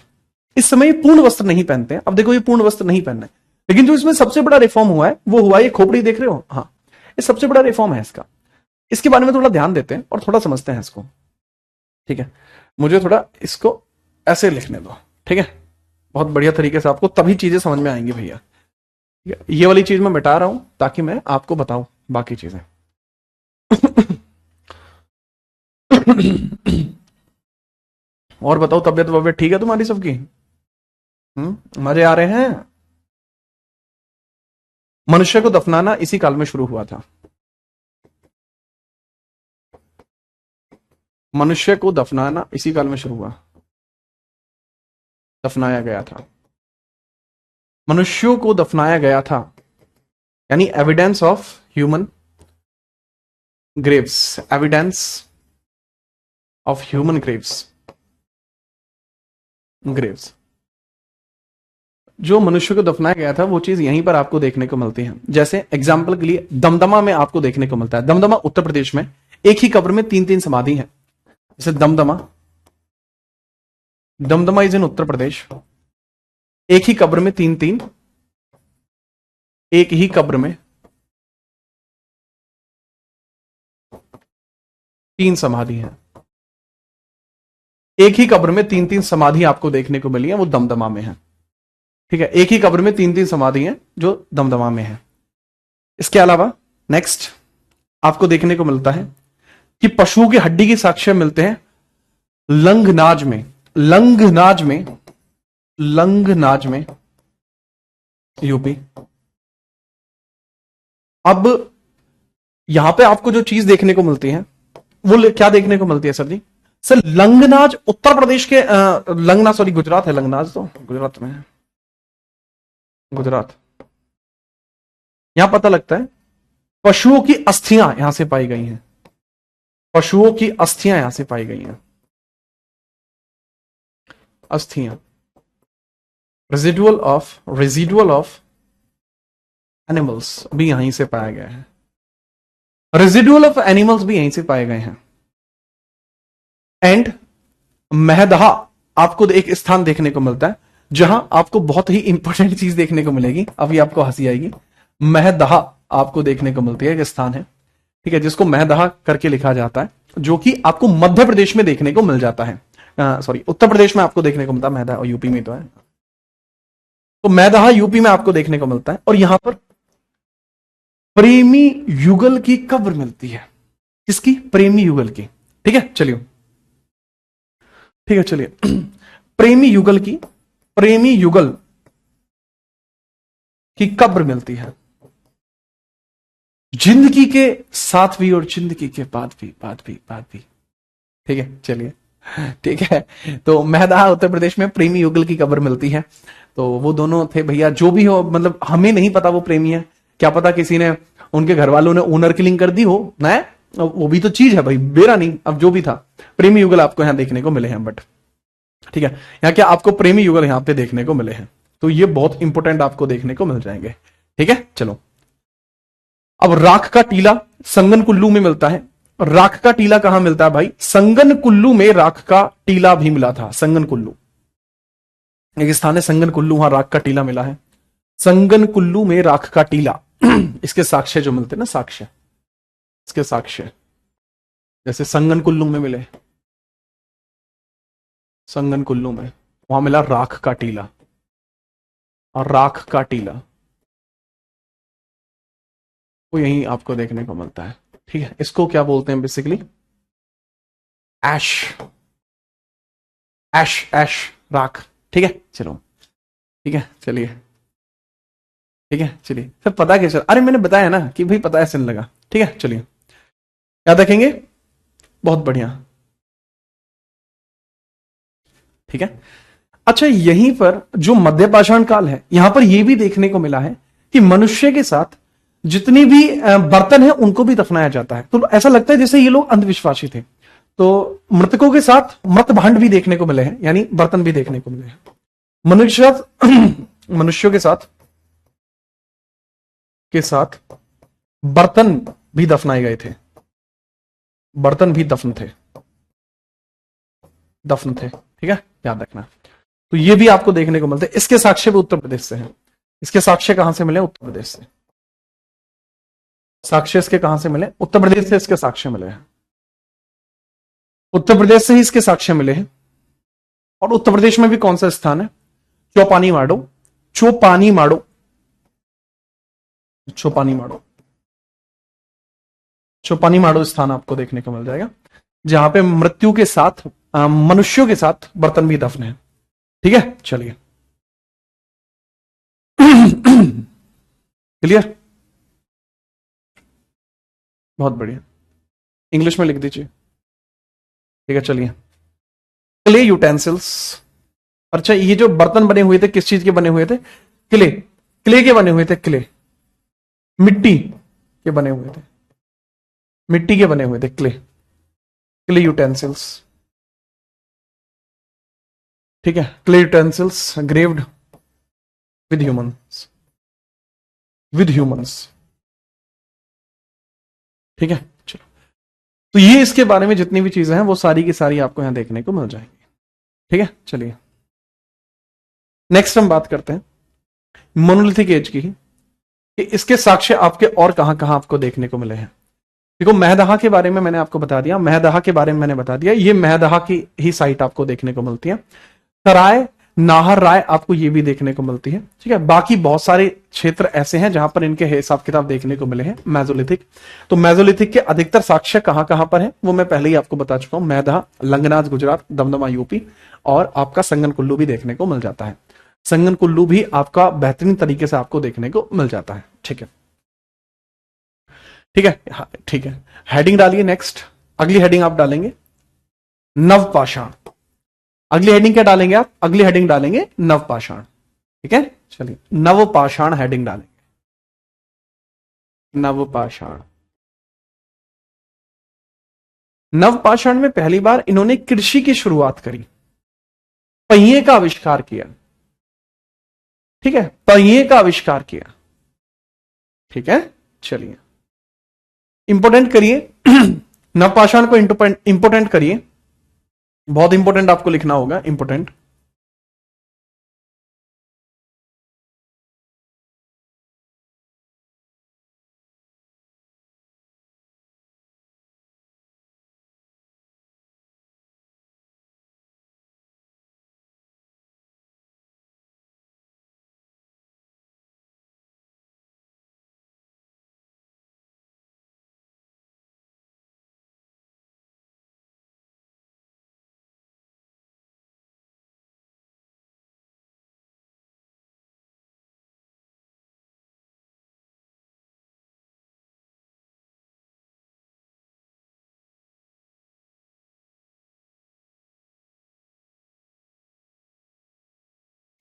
इस समय ये पूर्ण वस्त्र नहीं पहनते हैं। अब देखो ये पूर्ण वस्त्र नहीं पहन रहे, लेकिन जो इसमें सबसे बड़ा रिफॉर्म हुआ है वो हुआ, ये खोपड़ी देख रहे हो? हाँ, ये सबसे बड़ा रिफॉर्म है इसका। इसके बारे में थोड़ा ध्यान देते हैं और थोड़ा समझते हैं इसको। ठीक है, मुझे थोड़ा इसको ऐसे लिखने दो। ठीक है, बहुत बढ़िया तरीके से आपको तभी चीजें समझ में आएंगी भैया। ये वाली चीज मैं मिटा रहा हूं ताकि मैं आपको बताऊं बाकी चीजें। और बताओ, तबियत वबियत ठीक है तुम्हारी सबकी? मजे आ रहे हैं? मनुष्य को दफनाना इसी काल में शुरू हुआ था। मनुष्य को दफनाना इसी काल में शुरू हुआ, दफनाया गया था, मनुष्यों को दफनाया गया था, यानी evidence of human Graves, evidence of human Graves, Graves. जो मनुष्य को दफनाया गया था वो चीज यहीं पर आपको देखने को मिलती है। जैसे एग्जाम्पल के लिए दमदमा में आपको देखने को मिलता है। दमदमा उत्तर प्रदेश में एक ही कब्र में 3-3 समाधि है। जैसे दमदमा, दमदमा इज इन उत्तर प्रदेश, एक ही कब्र में 3-3, एक ही कब्र में 3 समाधि है। एक ही कब्र में 3-3 समाधि आपको देखने को मिली है, वो दमदमा में है। ठीक है, एक ही कब्र में 3-3 समाधि है जो दमदमा में है। इसके अलावा नेक्स्ट आपको देखने को मिलता है कि पशुओं की हड्डी के साक्ष्य मिलते हैं लंगनाज में, लंगनाज में, लंगनाज में, यूपी। अब यहां पे आपको जो चीज देखने को मिलती है वो क्या देखने को मिलती है सर जी? सर लंगनाज उत्तर प्रदेश के लंगनाज, सॉरी गुजरात है, लंगनाज तो गुजरात में है, गुजरात। यहां पता लगता है पशुओं की अस्थियां यहां से पाई गई हैं, पशुओं की अस्थियां यहां से पाई गई हैं, अस्थियां, रेजिडुअल ऑफ एनिमल्स भी यहीं से पाया गया है, रेजिडुअल ऑफ एनिमल्स भी यहीं से पाए गए हैं। एंड महदहा आपको एक स्थान देखने को मिलता है जहां आपको बहुत ही इंपॉर्टेंट चीज देखने को मिलेगी, अभी आपको हंसी आएगी। महदहा आपको देखने को मिलती है, एक स्थान है, ठीक है, जिसको महदहा करके लिखा जाता है, जो कि आपको मध्य प्रदेश में देखने को मिल जाता है। सॉरी, उत्तर प्रदेश में आपको देखने को मिलता है महदहा, और यूपी में तो है। तो महदहा यूपी में आपको देखने को मिलता है, और यहां पर प्रेमी युगल की कब्र मिलती है। किसकी? प्रेमी युगल की। ठीक है, चलिए, ठीक है, चलिए। प्रेमी युगल की, प्रेमी युगल की कब्र मिलती है, जिंदगी के साथ भी और जिंदगी के बाद भी। ठीक है, चलिए, ठीक है। तो महदहा उत्तर प्रदेश में प्रेमी युगल की कब्र मिलती है। तो वो दोनों थे भैया, जो भी हो, मतलब हमें नहीं पता वो प्रेमी है, क्या पता किसी ने, उनके घर वालों ने ओनर किलिंग कर दी हो ना, वो भी तो चीज है भाई, बेरा नहीं। अब जो भी था, प्रेमी युगल आपको यहां देखने को मिले हैं, बट ठीक है, यहां क्या आपको प्रेमी युगल यहां पे देखने को मिले हैं, तो ये बहुत इंपॉर्टेंट आपको देखने को मिल जाएंगे। ठीक है, चलो। अब राख का टीला संगन कुल्लू में मिलता है। राख का टीला कहां मिलता है भाई? संगन कुल्लू में राख का टीला भी मिला था। संगन कुल्लू एक स्थान है, संगन कुल्लू, वहां राख का टीला मिला है। संगन कुल्लू में राख का टीला। इसके साक्ष्य जो मिलते हैं ना, साक्ष्य, इसके साक्ष्य, जैसे संगन कुल्लू में मिले, संगन कुल्लू में वहां मिला राख का टीला, और राख का टीला वो यहीं आपको देखने को मिलता है। ठीक है, इसको क्या बोलते हैं बेसिकली? ऐश, ऐश, ऐश, राख। ठीक है, चलो, ठीक है, चलिए, ठीक है, चलिए, फिर पता कैसे? अरे मैंने बताया ना कि भाई पता ऐसे नहीं लगा। ठीक है, चलिए, याद रखेंगे, बहुत बढ़िया। ठीक है, अच्छा, यहीं पर जो मध्य पाषाण काल है, यहां पर यह भी देखने को मिला है कि मनुष्य के साथ जितनी भी बर्तन है उनको भी दफनाया जाता है। तो ऐसा लगता है जैसे ये लोग अंधविश्वासी थे। तो मृतकों के साथ मृत भांड भी देखने को मिले हैं, यानी बर्तन भी देखने को मिले हैं। मनुष्यों के साथ बर्तन भी दफनाए गए थे, बर्तन भी दफन थे, ठीक है, याद रखना। तो ये भी आपको देखने को मिलते हैं। इसके साक्ष्य भी उत्तर प्रदेश से हैं। इसके साक्ष्य कहां से मिले? उत्तर प्रदेश से। साक्ष्य इसके कहां से मिले? उत्तर प्रदेश से इसके साक्ष्य मिले हैं। उत्तर प्रदेश से ही इसके साक्ष्य मिले हैं। और उत्तर प्रदेश में भी कौन सा स्थान है? चौपानी माड़ो, चौपानी माड़ो, चौपानी माड़ो, चौपानी माड़ो स्थान आपको देखने को मिल जाएगा, जहां पे मृत्यु के साथ मनुष्यों के साथ बर्तन भी दफन है। ठीक है, चलिए, क्लियर? बहुत बढ़िया, इंग्लिश में लिख दीजिए। ठीक है, चलिए, क्ले यूटेंसिल्स। अच्छा, ये जो बर्तन बने हुए थे किस चीज के बने हुए थे? क्ले, क्ले के बने हुए थे, क्ले, मिट्टी के बने हुए थे, मिट्टी के बने हुए थे, क्ले, क्ले यूटेंसिल्स। ठीक है, clay utensils graved with humans, with humans. ठीक है, चलो, तो ये इसके बारे में जितनी भी चीजें हैं वो सारी की सारी आपको यहां देखने को मिल जाएंगी। ठीक है, चलिए, नेक्स्ट हम बात करते हैं मोनोलिथिक एज की, कि इसके साक्ष्य आपके और कहां कहां आपको देखने को मिले हैं। देखो, महदहा के बारे में मैंने आपको बता दिया, महदहा के बारे में मैंने बता दिया, ये महदहा की ही साइट आपको देखने को मिलती है। सराय नाहर राय आपको ये भी देखने को मिलती है। ठीक है, बाकी बहुत सारे क्षेत्र ऐसे हैं जहां पर इनके हिसाब किताब देखने को मिले हैं मेसोलिथिक। तो मेसोलिथिक के अधिकतर साक्ष्य कहां कहां पर है वो मैं पहले ही आपको बता चुका हूं। महदहा लंगनाज गुजरात, दमदमा यूपी, और आपका संगन कुल्लू भी देखने को मिल जाता है। संगन कुल्लू भी आपका बेहतरीन तरीके से आपको देखने को मिल जाता है। ठीक है, ठीक है, हाँ, ठीक है, हेडिंग डालिए। नेक्स्ट अगली हेडिंग आप डालेंगे नवपाषाण। अगली हेडिंग क्या डालेंगे आप? अगली हेडिंग डालेंगे नवपाषाण। ठीक है, चलिए, नवपाषाण हेडिंग डालेंगे, नवपाषाण। नवपाषाण में पहली बार इन्होंने कृषि की शुरुआत करी, पहिए का आविष्कार किया। ठीक है, पहिए का आविष्कार किया। ठीक है, चलिए, इंपोर्टेंट करिए, नवपाषाण को इंपोर्टेंट करिए, बहुत इंपोर्टेंट आपको लिखना होगा, इंपोर्टेंट।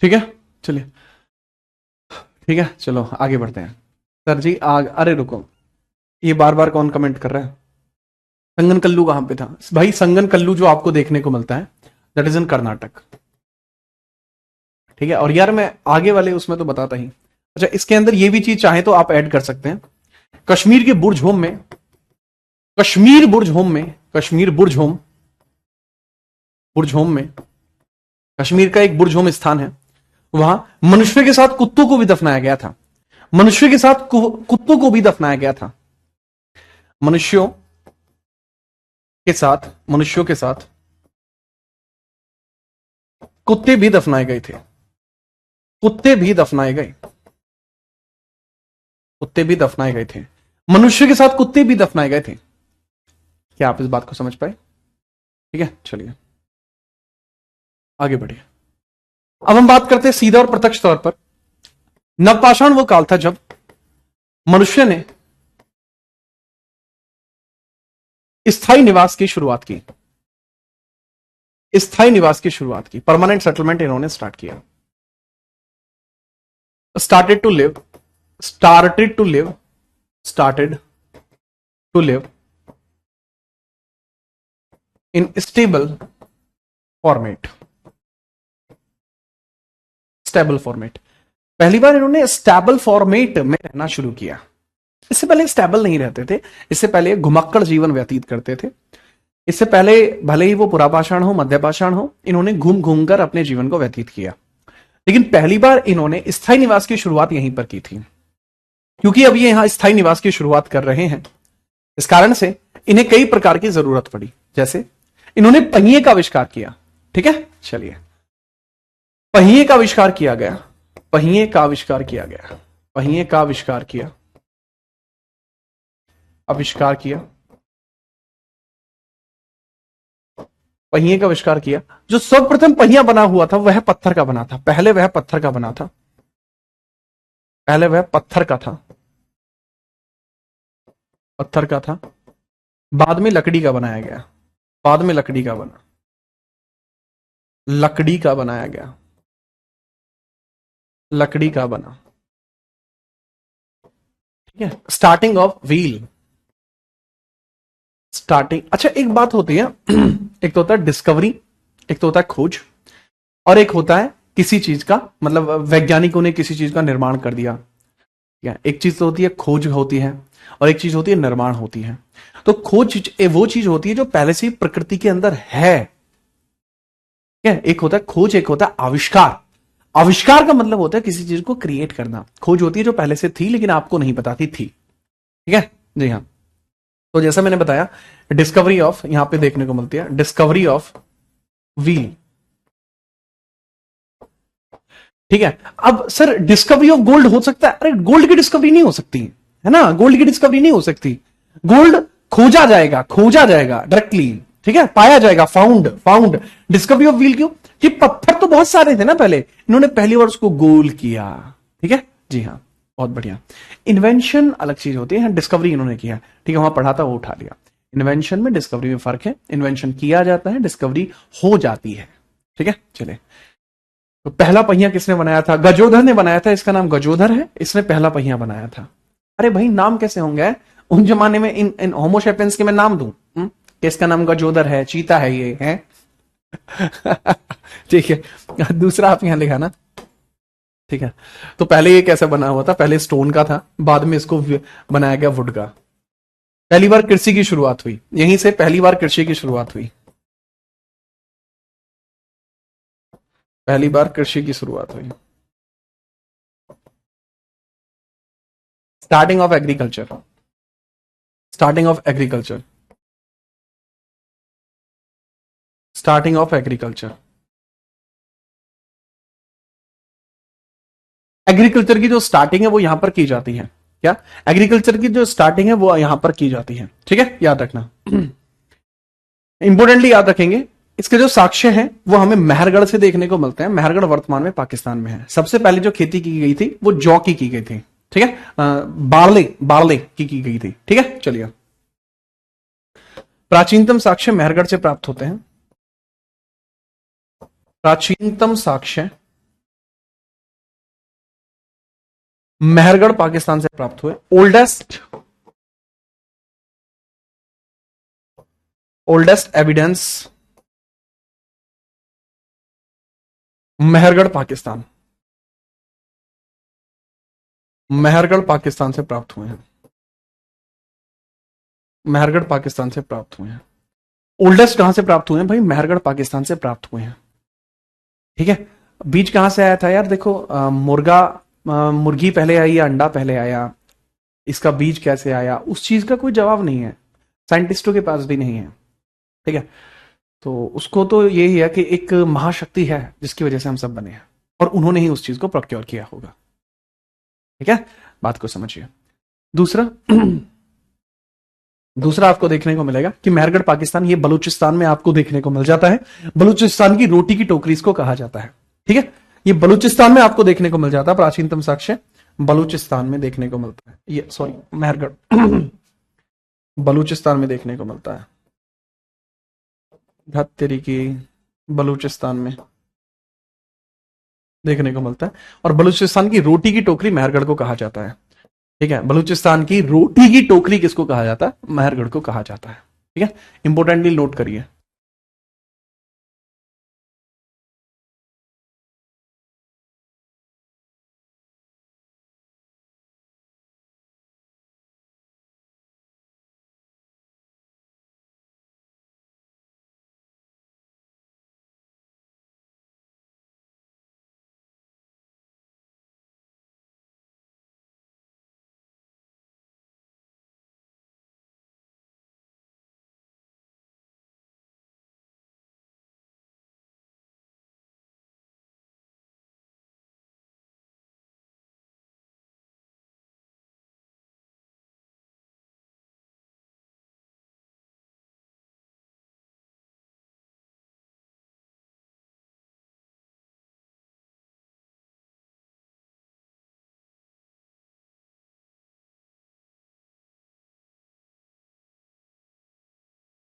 ठीक है, चलिए, ठीक है, चलो आगे बढ़ते हैं। सर जी अरे रुको, ये बार बार कौन कमेंट कर रहा है? संगन कल्लू कहां पे था भाई? संगन कल्लू जो आपको देखने को मिलता है दैट इज इन कर्नाटक। ठीक है, और यार मैं आगे वाले उसमें तो बताता ही। अच्छा, इसके अंदर ये भी चीज चाहे तो आप ऐड कर सकते हैं। कश्मीर के बुर्ज होम में, कश्मीर बुर्ज होम में, कश्मीर बुर्ज होम, बुर्ज होम में, कश्मीर का एक बुर्ज होम स्थान है, वहां मनुष्य के साथ कुत्तों को भी दफनाया गया था। मनुष्य के साथ कुत्तों को भी दफनाया गया था। मनुष्यों के साथ, मनुष्यों के साथ कुत्ते भी दफनाए गए थे। कुत्ते भी दफनाए गए, कुत्ते भी दफनाए गए थे। मनुष्य के साथ कुत्ते भी दफनाए गए थे। क्या आप इस बात को समझ पाए? ठीक है, चलिए आगे बढ़िए। अब हम बात करते हैं सीधा और प्रत्यक्ष तौर पर। नवपाषाण वो काल था जब मनुष्य ने स्थायी निवास की शुरुआत की। स्थायी निवास की शुरुआत की, परमानेंट सेटलमेंट इन्होंने स्टार्ट किया। Started to live, started to live, started to live in stable format. Stable format, पहली बार इन्होंने स्टेबल फॉर्मेट में रहना शुरू किया। इससे पहले स्टेबल नहीं रहते थे, इससे पहले घुमक्कड़ जीवन व्यतीत करते थे। इससे पहले भले ही वो पुरापाषाण हो, मध्यपाषाण हो, इन्होंने घूम घूम कर अपने जीवन को व्यतीत किया। लेकिन पहली बार इन्होंने स्थायी निवास की शुरुआत यहीं पर की थी। क्योंकि अब ये यहां स्थायी निवास की शुरुआत कर रहे हैं, इस कारण से इन्हें कई प्रकार की जरूरत पड़ी। जैसे इन्होंने पहिए का आविष्कार किया। ठीक है, चलिए, पहिए का आविष्कार किया गया, पहिए का आविष्कार किया गया, पहिए का आविष्कार किया, आविष्कार किया, पहिए का आविष्कार किया। जो सर्वप्रथम पहिया बना हुआ था वह पत्थर का बना था। पहले वह पत्थर का बना था, पहले वह पत्थर का था, पत्थर का था। बाद में लकड़ी का बनाया गया, बाद में लकड़ी का बना, लकड़ी का बनाया गया, लकड़ी का बना। ठीक है, स्टार्टिंग ऑफ व्हील, स्टार्टिंग। अच्छा, एक बात होती है, एक तो होता है डिस्कवरी, एक तो होता है खोज, और एक होता है किसी चीज का, मतलब वैज्ञानिकों ने किसी चीज का निर्माण कर दिया। ठीक है, एक चीज तो होती है खोज होती है, और एक चीज होती है निर्माण होती है। तो खोज वो चीज होती है जो पहले से ही प्रकृति के अंदर है। ठीक है, एक होता है खोज, एक होता है आविष्कार। आविष्कार का मतलब होता है किसी चीज को क्रिएट करना। खोज होती है जो पहले से थी लेकिन आपको नहीं पता थी। ठीक है, जी हाँ। तो जैसा मैंने बताया, डिस्कवरी ऑफ, यहां पे देखने को मिलती है डिस्कवरी ऑफ व्हील। ठीक है, अब सर डिस्कवरी ऑफ गोल्ड हो सकता है? अरे गोल्ड की डिस्कवरी नहीं हो सकती है ना, गोल्ड की डिस्कवरी नहीं हो सकती। गोल्ड खोजा जाएगा, खोजा जाएगा डायरेक्टली। ठीक है, पाया जाएगा, found, found. Discovery of wheel क्यों? कि पत्थर तो बहुत सारे थे ना पहले, इन्होंने पहली बार उसको गोल किया। ठीक है, जी हाँ, बहुत बढ़िया। इन्वेंशन अलग चीज होती है, डिस्कवरी इन्होंने किया। ठीक है, वहां पढ़ा था वो उठा लिया। इन्वेंशन में डिस्कवरी में फर्क है। इन्वेंशन किया जाता है, डिस्कवरी हो जाती है। ठीक है, चले। तो पहला पहिया किसने बनाया था? गजोधर ने बनाया था। इसका नाम गजोधर है, इसने पहला पहिया बनाया था। अरे भाई, नाम कैसे होंगे उन जमाने में? इन होमोसेपियंस के मैं नाम दूं कि इसका नाम गजोधर है, चीता है, ये है। ठीक है, दूसरा आप यहां लिखा ना। ठीक है, तो पहले ये कैसे बना हुआ था? पहले स्टोन का था, बाद में इसको बनाया गया वुड का। पहली बार कृषि की शुरुआत हुई यहीं से, पहली बार कृषि की शुरुआत हुई, पहली बार कृषि की शुरुआत हुई। Starting of agriculture, starting of agriculture, starting of agriculture. Agriculture की जो स्टार्टिंग है वो यहां पर की जाती है। क्या? एग्रीकल्चर की जो स्टार्टिंग है वो यहां पर की जाती है। ठीक है, याद रखना, इंपोर्टेंटली याद रखेंगे। इसके जो साक्ष्य हैं वो हमें मेहरगढ़ से देखने को मिलते हैं। मेहरगढ़ वर्तमान में पाकिस्तान में है। सबसे पहले जो खेती की गई थी वो जौ की गई थी। ठीक है, बार्ले, बार्ले की गई थी। ठीक है, चलिए। प्राचीनतम साक्ष्य मेहरगढ़ से प्राप्त होते हैं। प्राचीनतम साक्ष्य मेहरगढ़ पाकिस्तान से प्राप्त हुए। ओल्डेस्ट एविडेंस मेहरगढ़ पाकिस्तान, मेहरगढ़ पाकिस्तान से प्राप्त हुए हैं, मेहरगढ़ पाकिस्तान से प्राप्त हुए हैं। ओल्डेस्ट कहां से प्राप्त हुए हैं भाई? मेहरगढ़ पाकिस्तान से प्राप्त हुए हैं। ठीक है, बीज कहां से आया था यार? देखो मुर्गी पहले आई या अंडा पहले आया, इसका बीज कैसे आया, उस चीज का कोई जवाब नहीं है, साइंटिस्टों के पास भी नहीं है। ठीक है, तो उसको तो यही है कि एक महाशक्ति है जिसकी वजह से हम सब बने हैं, और उन्होंने ही उस चीज को प्रोक्योर किया होगा। ठीक है, बात को समझिए। दूसरा दूसरा आपको देखने को मिलेगा कि मेहरगढ़ पाकिस्तान, ये बलूचिस्तान में आपको देखने को मिल जाता है। बलूचिस्तान की रोटी की टोकरी इसको कहा जाता है। ठीक है, ये बलूचिस्तान में आपको देखने को मिल जाता है, प्राचीनतम साक्ष्य बलूचिस्तान में देखने को मिलता है। ये सॉरी, मेहरगढ़ बलूचिस्तान में देखने को मिलता है। धत्तेरी की बलूचिस्तान में देखने को मिलता है। और बलूचिस्तान की रोटी की टोकरी मेहरगढ़ को कहा जाता है। ठीक है, बलूचिस्तान की रोटी की टोकरी किसको कहा जाता है? मेहरगढ़ को कहा जाता है। ठीक है, इंपोर्टेंटली नोट करिए।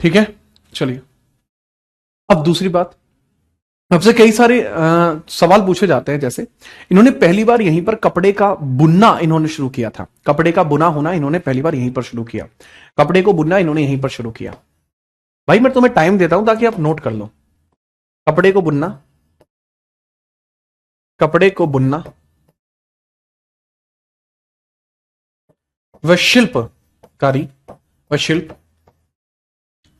ठीक है, चलिए अब दूसरी बात, आपसे कई सारे सवाल पूछे जाते हैं। जैसे इन्होंने पहली बार यहीं पर कपड़े का बुनना इन्होंने शुरू किया था। कपड़े का बुना होना इन्होंने पहली बार यहीं पर शुरू किया। कपड़े को बुनना इन्होंने यहीं पर शुरू किया। भाई मैं तुम्हें टाइम देता हूं ताकि आप नोट कर लो। कपड़े को बुनना, कपड़े को बुनना व शिल्पकारी व शिल्प।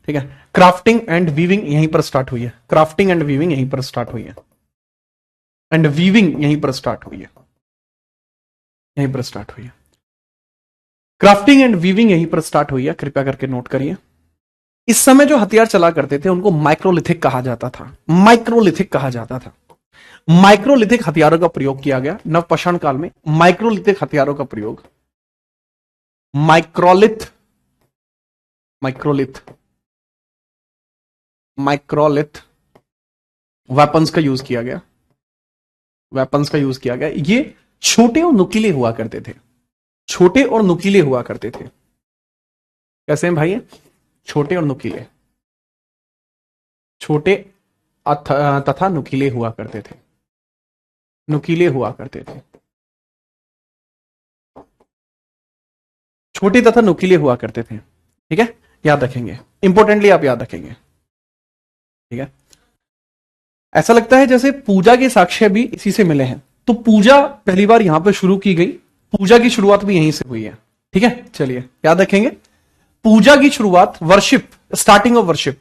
ठीक है, क्राफ्टिंग एंड वीविंग यहीं पर स्टार्ट हुई है। क्राफ्टिंग एंड वीविंग यहीं पर स्टार्ट हुई है, एंड वीविंग यहीं पर स्टार्ट हुई है, यहीं पर स्टार्ट हुई है। क्राफ्टिंग एंड वीविंग यहीं पर स्टार्ट हुई है, कृपया करके नोट करिए। इस समय जो हथियार चला करते थे उनको माइक्रोलिथिक कहा जाता था। माइक्रोलिथिक कहा जाता था। माइक्रोलिथिक हथियारों का प्रयोग किया गया नवपाषाण काल में। माइक्रोलिथिक हथियारों का प्रयोग, माइक्रोलिथ, माइक्रोलिथ, माइक्रोलिथ वेपन्स का यूज किया गया। वेपन्स का यूज किया गया। ये छोटे और नुकीले हुआ करते थे। छोटे और नुकीले हुआ करते थे। कैसे हैं भाई? छोटे और नुकीले, छोटे तथा नुकीले हुआ करते थे। नुकीले हुआ करते थे, छोटे तथा नुकीले हुआ करते थे। ठीक है, याद रखेंगे, इंपॉर्टेंटली आप याद रखेंगे। ठीक है, ऐसा लगता है जैसे पूजा के साक्ष्य भी इसी से मिले हैं। तो पूजा पहली बार यहां पर शुरू की गई। पूजा की शुरुआत भी यहीं से हुई है। ठीक है, चलिए याद रखेंगे, पूजा की शुरुआत, वर्शिप, स्टार्टिंग ऑफ वर्शिप,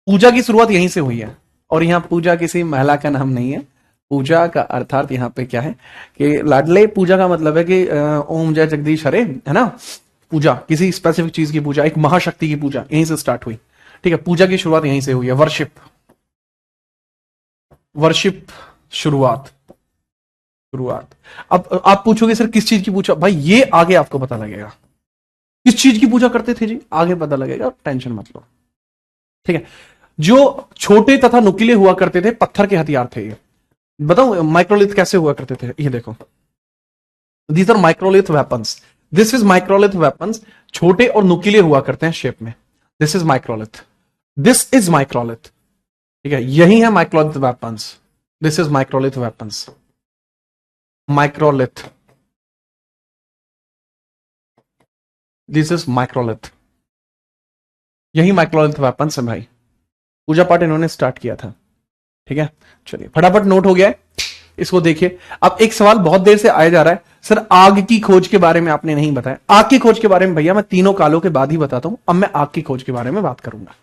पूजा की शुरुआत यहीं से हुई है। और यहां पूजा किसी महिला का नाम नहीं है। पूजा का अर्थात यहां पे क्या है कि लाडले, पूजा का मतलब है कि ओम जय जगदीश हरे, है ना। पूजा किसी स्पेसिफिक चीज की पूजा, एक महाशक्ति की पूजा यहीं से स्टार्ट हुई। ठीक है, पूजा की शुरुआत यहीं से हुई है। वर्शिप, वर्शिप शुरुआत, शुरुआत। अब आप पूछोगे सर किस चीज की पूजा? भाई ये आगे आपको पता लगेगा किस चीज की पूजा करते थे जी, आगे पता लगेगा, टेंशन मत लो। ठीक है, जो छोटे तथा नुकीले हुआ करते थे पत्थर के हथियार थे। ये बताऊं माइक्रोलिथ कैसे हुआ करते थे? ये देखो, these are microlith weapons. This is microlith weapons. छोटे और नुकीले हुआ करते हैं शेप में। This is microlith, this is microlith. ठीक है, यही है microlith weapons. This is microlith weapons, microlith. This is microlith. यही माइक्रोलिथ वेपन्स है भाई। पूजा पाठ इन्होंने स्टार्ट किया था। ठीक है, चलिए फटाफट नोट हो गया है, इसको देखिए। अब एक सवाल बहुत देर से आया जा रहा है, सर आग की खोज के बारे में आपने नहीं बताया। आग की खोज के बारे में भैया मैं तीनों कालों के बाद ही बताता हूं। अब मैं आग की खोज के बारे में बात करूंगा।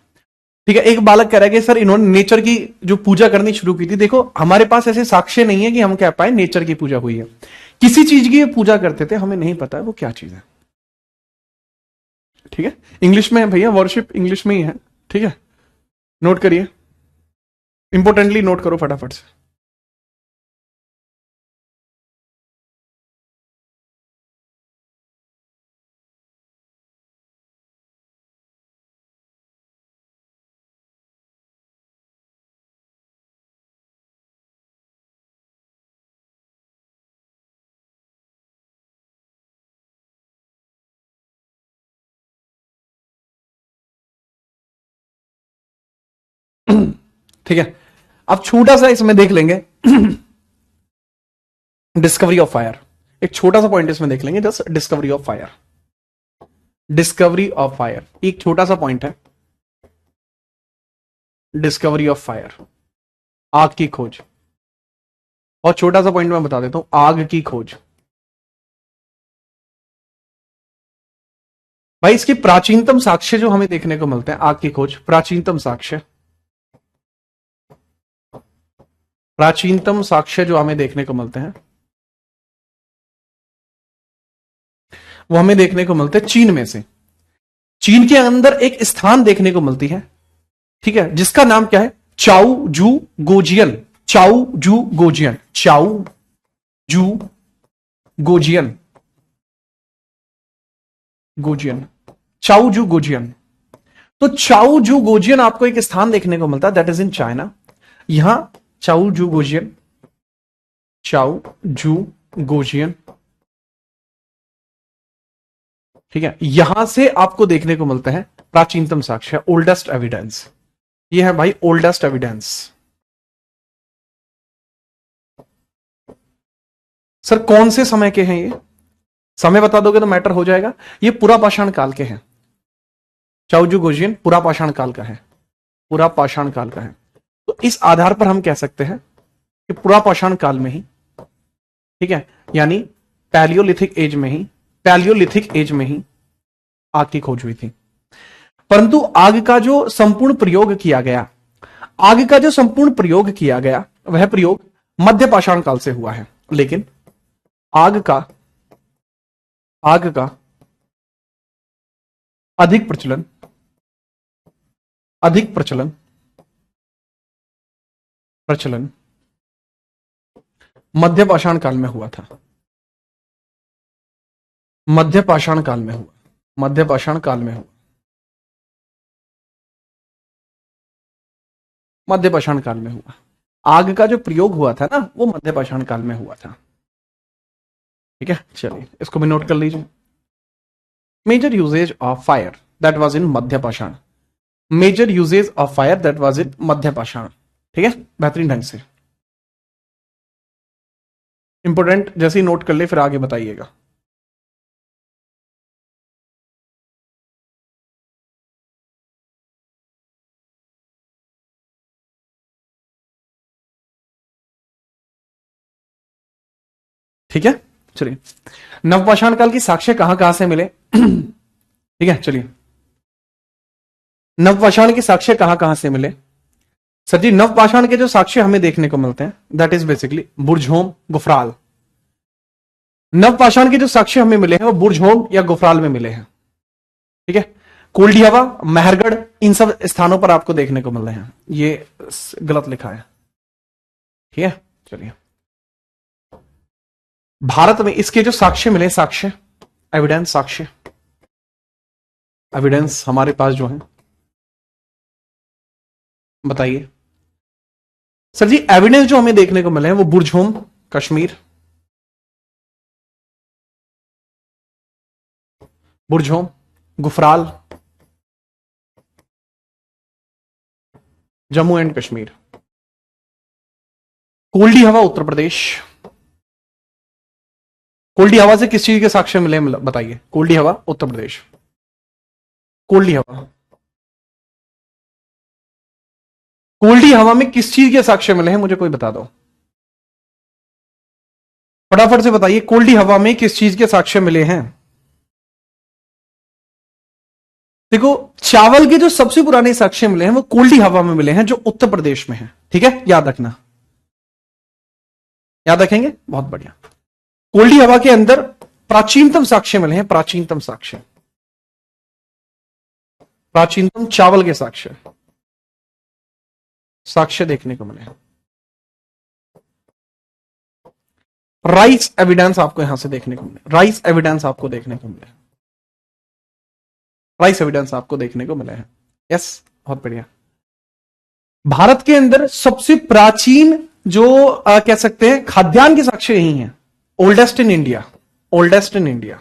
ठीक है, एक बालक कह रहा है कि सर इन्होंने नेचर की जो पूजा करनी शुरू की थी। देखो हमारे पास ऐसे साक्ष्य नहीं है कि हम कह पाए नेचर की पूजा हुई है। किसी चीज की पूजा करते थे, हमें नहीं पता है वो क्या चीज है। ठीक है, इंग्लिश में है भैया, वर्शिप इंग्लिश में ही है। ठीक है, नोट करिए, इंपोर्टेंटली नोट करो फटाफट से। ठीक है, अब छोटा सा इसमें देख लेंगे डिस्कवरी ऑफ फायर। एक छोटा सा पॉइंट इसमें देख लेंगे, just discovery of fire. Discovery of fire एक छोटा सा पॉइंट है। डिस्कवरी ऑफ फायर, आग की खोज। और छोटा सा पॉइंट मैं बता देता हूं, आग की खोज। भाई इसके प्राचीनतम साक्ष्य जो हमें देखने को मिलते हैं, आग की खोज प्राचीनतम साक्ष्य। प्राचीनतम साक्ष्य जो हमें देखने को मिलते हैं, वो हमें देखने को मिलते हैं चीन में से। चीन के अंदर एक स्थान देखने को मिलती है, ठीक है, जिसका नाम क्या है, चाउ जू गोजियन। चाउ जू गोजियन, चाउ जू गोजियन, गोजियन, चाउ जू गोजियन। तो चाउ जू गोजियन आपको एक स्थान देखने को मिलता है, दैट इज इन चाइना। यहां चाउ जू गोजियन, चाउ जू गोजियन, ठीक है, यहां से आपको देखने को मिलता है प्राचीनतम साक्ष्य, ओल्डेस्ट एविडेंस। ये है भाई ओल्डेस्ट एविडेंस। सर कौन से समय के हैं ये? समय बता दोगे तो मैटर हो जाएगा। ये पुरा पाषाण काल के हैं। चाउजू गोजियन पुरा पाषाण काल का है, पुरा पाषाण काल का है। तो इस आधार पर हम कह सकते हैं कि पुरा पाषाण काल में ही, ठीक है, यानी पैलियोलिथिक एज में ही, पैलियोलिथिक एज में ही आग की खोज हुई थी। परंतु आग का जो संपूर्ण प्रयोग किया गया, आग का जो संपूर्ण प्रयोग किया गया, वह प्रयोग मध्य पाषाण काल से हुआ है। लेकिन आग का अधिक प्रचलन, अधिक प्रचलन, प्रचलन मध्य पाषाण काल में हुआ था। मध्य पाषाण काल में हुआ, मध्य पाषाण काल में हुआ, मध्य पाषाण काल में हुआ। आग का जो प्रयोग हुआ था ना, वो मध्य पाषाण काल में हुआ था। ठीक है, चलिए इसको भी नोट कर लीजिए। Major usages of fire that was in मध्य पाषाण, major usages of fire that was in मध्य पाषाण। ठीक है, बेहतरीन ढंग से इंपोर्टेंट जैसे ही नोट कर ले फिर आगे बताइएगा। ठीक है, चलिए नवपाषाण काल की साक्ष्य कहां कहां से मिले? ठीक है, चलिए नवपाषाण के साक्ष्य कहां कहां से मिले? सर जी नवपाषाण के जो साक्ष्य हमें देखने को मिलते हैं, that is basically Burzahom, Gufkral. नवपाषाण के जो साक्ष्य हमें मिले हैं वो बुर्जहोम या गुफराल में मिले हैं। ठीक है, कोल्डियावा, मेहरगढ़, इन सब स्थानों पर आपको देखने को मिल रहे हैं। ये गलत लिखा है। ठीक है, चलिए भारत में इसके जो साक्ष्य मिले, साक्ष्य एविडेंस, साक्ष्य एविडेंस हमारे पास जो है, बताइए सर जी। एविडेंस जो हमें देखने को मिले हैं वो बुर्जहोम कश्मीर, बुर्जहोम, गुफराल, जम्मू एंड कश्मीर, कोल्डी हवा उत्तर प्रदेश, कोल्डी हवा से किस चीज के साक्ष्य मिले हैं बताइए। कोल्डी हवा, उत्तर प्रदेश। कोल्डी हवा, कोल्डी हवा में किस चीज के साक्ष्य मिले हैं, मुझे कोई बता दो फटाफट से बताइए। कोल्डी हवा में किस चीज के साक्ष्य मिले हैं? देखो, चावल के जो सबसे पुराने साक्ष्य मिले हैं वो कोल्डी हवा में मिले हैं, जो उत्तर प्रदेश में है। ठीक है, याद रखना, याद रखेंगे, बहुत बढ़िया। कोल्डी हवा के अंदर प्राचीनतम साक्ष्य मिले हैं, प्राचीनतम साक्ष्य, प्राचीनतम चावल के साक्ष्य, साक्ष्य देखने को मिले हैं। राइस एविडेंस आपको यहां से देखने को मिले, राइस एविडेंस आपको देखने को मिले, राइस एविडेंस आपको देखने को मिले हैं। यस, बहुत बढ़िया। भारत के अंदर सबसे प्राचीन जो कह सकते हैं खाद्यान्न के साक्ष्य यही हैं, oldest in India, oldest in India.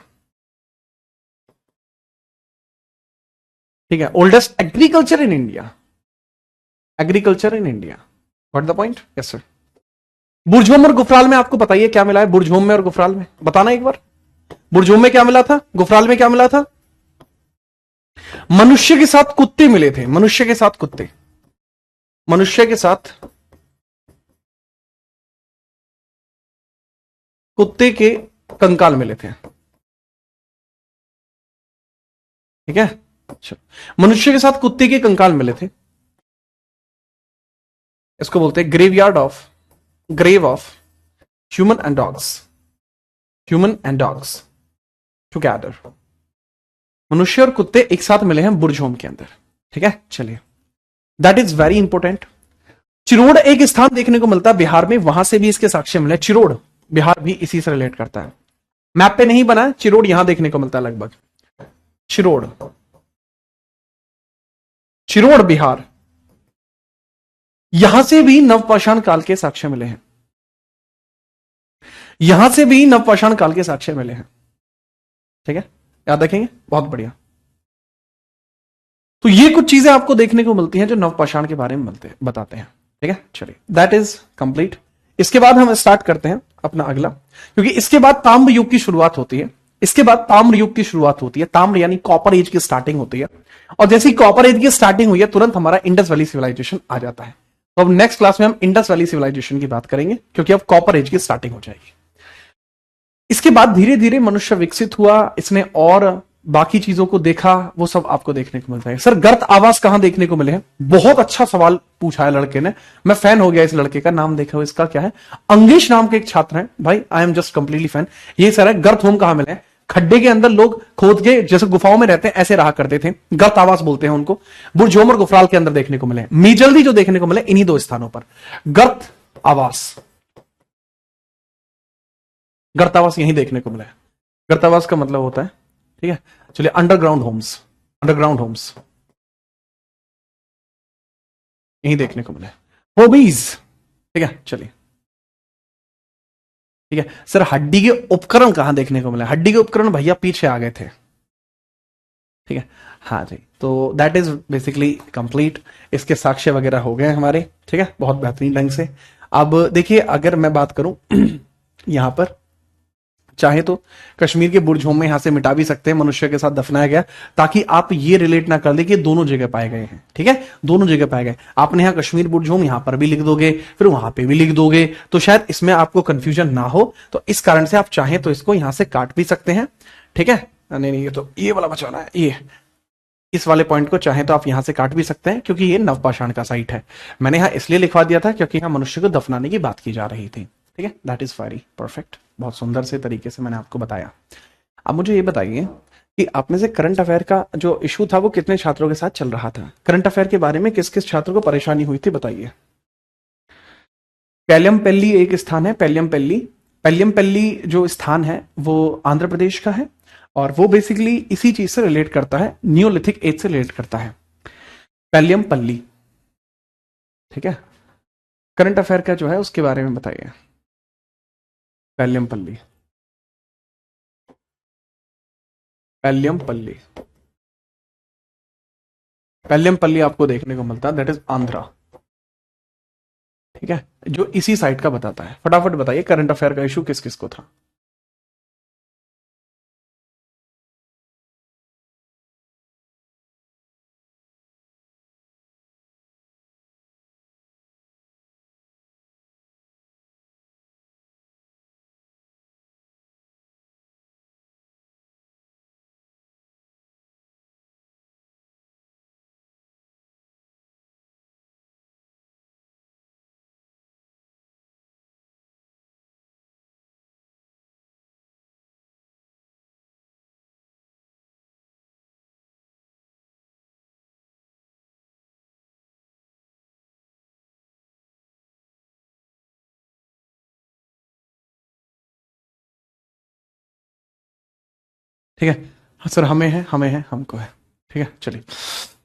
ठीक है, oldest agriculture in India, agriculture in India. What the point? Yes sir. Burzahom और गुफराल में आपको बताइए क्या मिला है, बुरझोम में और गुफराल में बताना एक बार। बुरझोम में क्या मिला था, गुफराल में क्या मिला था? मनुष्य के साथ कुत्ते मिले थे, मनुष्य के साथ कुत्ते, मनुष्य के साथ कुत्ते के कंकाल मिले थे। ठीक है, अच्छा, मनुष्य के साथ कुत्ते के कंकाल मिले थे। इसको बोलते हैं graveyard of, grave of human and dogs, human and dogs together. मनुष्य और कुत्ते एक साथ मिले हैं बुरझोम के अंदर। ठीक है, चलिए, दैट इज वेरी इंपॉर्टेंट। चिरोड़ एक स्थान देखने को मिलता है बिहार में, वहां से भी इसके साक्ष्य मिले। चिरोड़ बिहार भी इसी से रिलेट करता है, मैप पे नहीं बना है, चिरोड़ यहां देखने को मिलता है लगभग। चिरोड़, चिरोड़ बिहार, यहां से भी नवपाषाण काल के साक्ष्य मिले हैं, यहां से भी नवपाषाण काल के साक्ष्य मिले हैं। ठीक है, याद रखेंगे, बहुत बढ़िया। तो ये कुछ चीजें आपको देखने को मिलती हैं जो नवपाषाण के बारे में बताते हैं। ठीक है, चलिए, दैट इज कंप्लीट। इसके बाद हम स्टार्ट करते हैं अपना अगला, क्योंकि इसके बाद ताम्र युग की शुरुआत होती है, इसके बाद ताम्र युग की शुरुआत होती है। ताम्र यानी कॉपर एज की स्टार्टिंग होती है, और जैसे ही कॉपर एज की स्टार्टिंग हुई है तुरंत हमारा इंडस वैली सिविलाइजेशन आ जाता है। तो अब नेक्स्ट क्लास में हम इंडस वैली सिविलाइजेशन की बात करेंगे, क्योंकि अब कॉपर एज की स्टार्टिंग हो जाएगी। इसके बाद धीरे धीरे मनुष्य विकसित हुआ, इसने और बाकी चीजों को देखा, वो सब आपको देखने को मिलता है। सर, गर्त आवास कहां देखने को मिले हैं? बहुत अच्छा सवाल पूछा है लड़के ने, मैं फैन हो गया इस लड़के का। नाम देखा हो इसका, क्या है? अंगेश नाम के एक छात्र हैं भाई, I am just completely fan. ये सर है, गर्त होम कहां मिले हैं? खड्डे के अंदर लोग खोद के, जैसे गुफाओं में रहते हैं ऐसे रहा करते थे, गर्त आवास बोलते हैं उनको। बुरझोम और गुफराल के अंदर देखने को मिले। मीजल्दी जो देखने को मिले इन्हीं दो स्थानों पर, गर्त आवास, गर्तावास यहीं देखने को मिला है। गर्तावास का मतलब होता है, ठीक है, चलिए, अंडरग्राउंड होम्स, अंडरग्राउंड होम्स यहीं देखने को मिला है। हॉबीज, ठीक है, चलिए, ठीक है। सर, हड्डी के उपकरण कहां देखने को मिला? हड्डी के उपकरण भैया पीछे आ गए थे। ठीक है, हाँ जी, तो दैट इज बेसिकली कंप्लीट। इसके साक्ष्य वगैरह हो गए हमारे, ठीक है, बहुत बेहतरीन ढंग से। अब देखिए, अगर मैं बात करूं यहां पर, चाहे तो कश्मीर के बुरझोम में यहां से मिटा भी सकते हैं, मनुष्य के साथ दफनाया गया, ताकि आप ये रिलेट ना कर ले कि दोनों जगह पाए गए हैं। ठीक है, दोनों जगह पाए गए। आपने यहां कश्मीर बुरझोम यहां पर भी लिख दोगे, फिर वहां पे भी लिख दोगे, तो शायद इसमें आपको कंफ्यूजन ना हो। तो इस कारण से आप चाहें तो इसको यहां से काट भी सकते हैं। ठीक है, नहीं नहीं, ये तो ये वाला बचाना है, ये इस वाले पॉइंट को चाहे तो आप यहां से काट भी सकते हैं, क्योंकि ये नवपाषाण का साइट है। मैंने यहां इसलिए लिखवा दिया था क्योंकि यहां मनुष्य को दफनाने की बात की जा रही थी। ठीक है, दैट इज वेरी परफेक्ट, बहुत सुंदर से तरीके से मैंने आपको बताया। अब मुझे ये बताइए कि आप में से करंट अफेयर का जो इशू था वो कितने छात्रों के साथ चल रहा था? करंट अफेयर के बारे में किस किस छात्रों को परेशानी हुई थी बताइए। पेलियमपल्ली एक स्थान है, पेलियमपल्ली, पेलियमपल्ली जो स्थान है वो आंध्र प्रदेश का है, और वो बेसिकली इसी चीज से रिलेट करता है, नियोलिथिक एज से रिलेट करता है, पेलियमपल्ली। ठीक है, करंट अफेयर का जो है उसके बारे में बताइए। पेलियमपल्ली, पेलियमपल्ली, पेलियमपल्ली आपको देखने को मिलता है, दैट इज आंध्रा। ठीक है, जो इसी साइट का बताता है। फटाफट बताइए, करंट अफेयर का इशू किस किस को था? ठीक है। हाँ सर, हमें है हमको है। ठीक है, चलिए,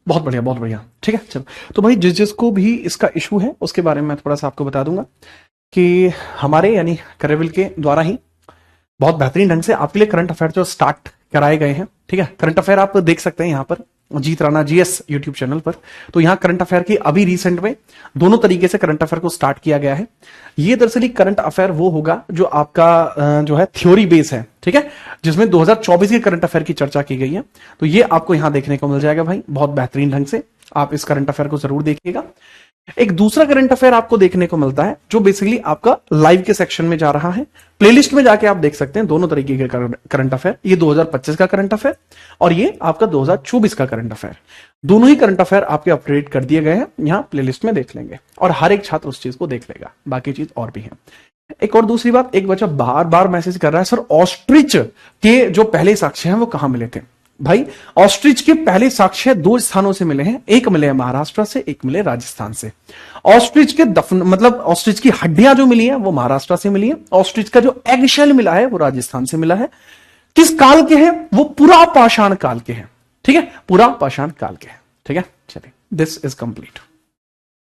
बहुत बढ़िया बहुत बढ़िया। ठीक है, चलो। तो भाई जिसको भी इसका इशू है उसके बारे में मैं थोड़ा सा आपको बता दूंगा कि हमारे यानी करेविल के द्वारा ही बहुत बेहतरीन ढंग से आपके लिए करंट अफेयर जो स्टार्ट कराए गए हैं। ठीक है, करंट अफेयर आप देख सकते हैं यहाँ पर जीत राणा जीएस यूट्यूब चैनल पर। तो यहाँ करंट अफेयर की अभी रिसेंट में दोनों तरीके से करंट अफेयर को स्टार्ट किया गया है। ये दरअसल करंट अफेयर वो होगा जो आपका जो है थ्योरी बेस है। ठीक है, जिसमें 2024 के करंट अफेयर की चर्चा की गई है। तो ये आपको यहां देखने को मिल जाएगा भाई, बहुत बेहतरीन ढंग से आप इस करंट अफेयर को जरूर देखिएगा। एक दूसरा करंट अफेयर आपको देखने को मिलता है जो बेसिकली आपका लाइव के सेक्शन में जा रहा है। प्लेलिस्ट में जाके आप देख सकते हैं दोनों तरीके के करंट अफेयर, ये 2025 का करंट अफेयर और ये आपका 2024 का करंट अफेयर। दोनों ही करंट अफेयर आपके अपडेट कर दिए गए हैं, यहां प्लेलिस्ट में देख लेंगे और हर एक छात्र उस चीज को देख लेगा। बाकी चीज और भी है। एक और दूसरी बात, एक बच्चा बार बार मैसेज कर रहा है सर ऑस्ट्रिच के जो पहले साक्ष्य हैं वो कहां मिले थे। भाई ऑस्ट्रिच के पहले साक्ष्य 2 स्थानों से मिले हैं, एक मिले महाराष्ट्र से, एक मिले राजस्थान से। ऑस्ट्रिच के दफन मतलब ऑस्ट्रिच की हड्डियां जो मिली हैं वो महाराष्ट्र से मिली है। ऑस्ट्रिच का जो एग शेल मिला है वो राजस्थान से मिला है। किस काल के हैं वो? पुरा पाषाण काल के हैं। ठीक है, पुरा पाषाण काल के हैं। ठीक है, चलिए, दिस इज कंप्लीट।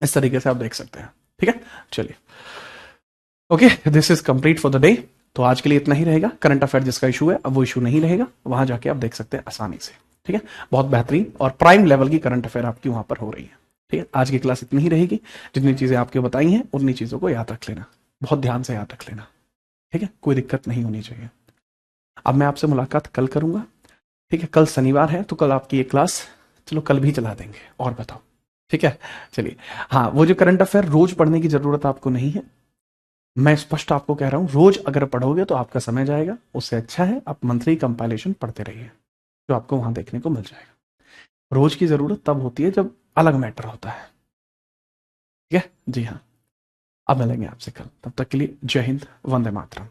इस तरीके से आप देख सकते हैं। ठीक है, चलिए, okay, this is complete for the day. तो आज के लिए इतना ही रहेगा। करंट अफेयर जिसका इशू है अब वो इशू नहीं रहेगा, वहां जाके आप देख सकते हैं आसानी से। ठीक है, बहुत बेहतरीन और प्राइम लेवल की करंट अफेयर आपकी वहां पर हो रही है। ठीक है, आज की क्लास इतनी ही रहेगी। जितनी चीजें आपके बताई हैं उतनी चीजों को याद रख लेना, बहुत ध्यान से याद रख लेना। ठीक है, कोई दिक्कत नहीं होनी चाहिए। अब मैं आपसे मुलाकात कल करूंगा। ठीक है, कल शनिवार है तो कल आपकी ये क्लास चलो कल भी चला देंगे। और बताओ, ठीक है, चलिए। हाँ, वो जो करंट अफेयर रोज पढ़ने की जरूरत आपको नहीं है, मैं स्पष्ट आपको कह रहा हूं। रोज अगर पढ़ोगे तो आपका समय जाएगा, उससे अच्छा है आप मंथली कंपाइलेशन पढ़ते रहिए, जो आपको वहां देखने को मिल जाएगा। रोज की जरूरत तब होती है जब अलग मैटर होता है। ठीक है, जी हाँ। अब मिलेंगे आपसे कल, तब तक के लिए जय हिंद, वंदे मातरम।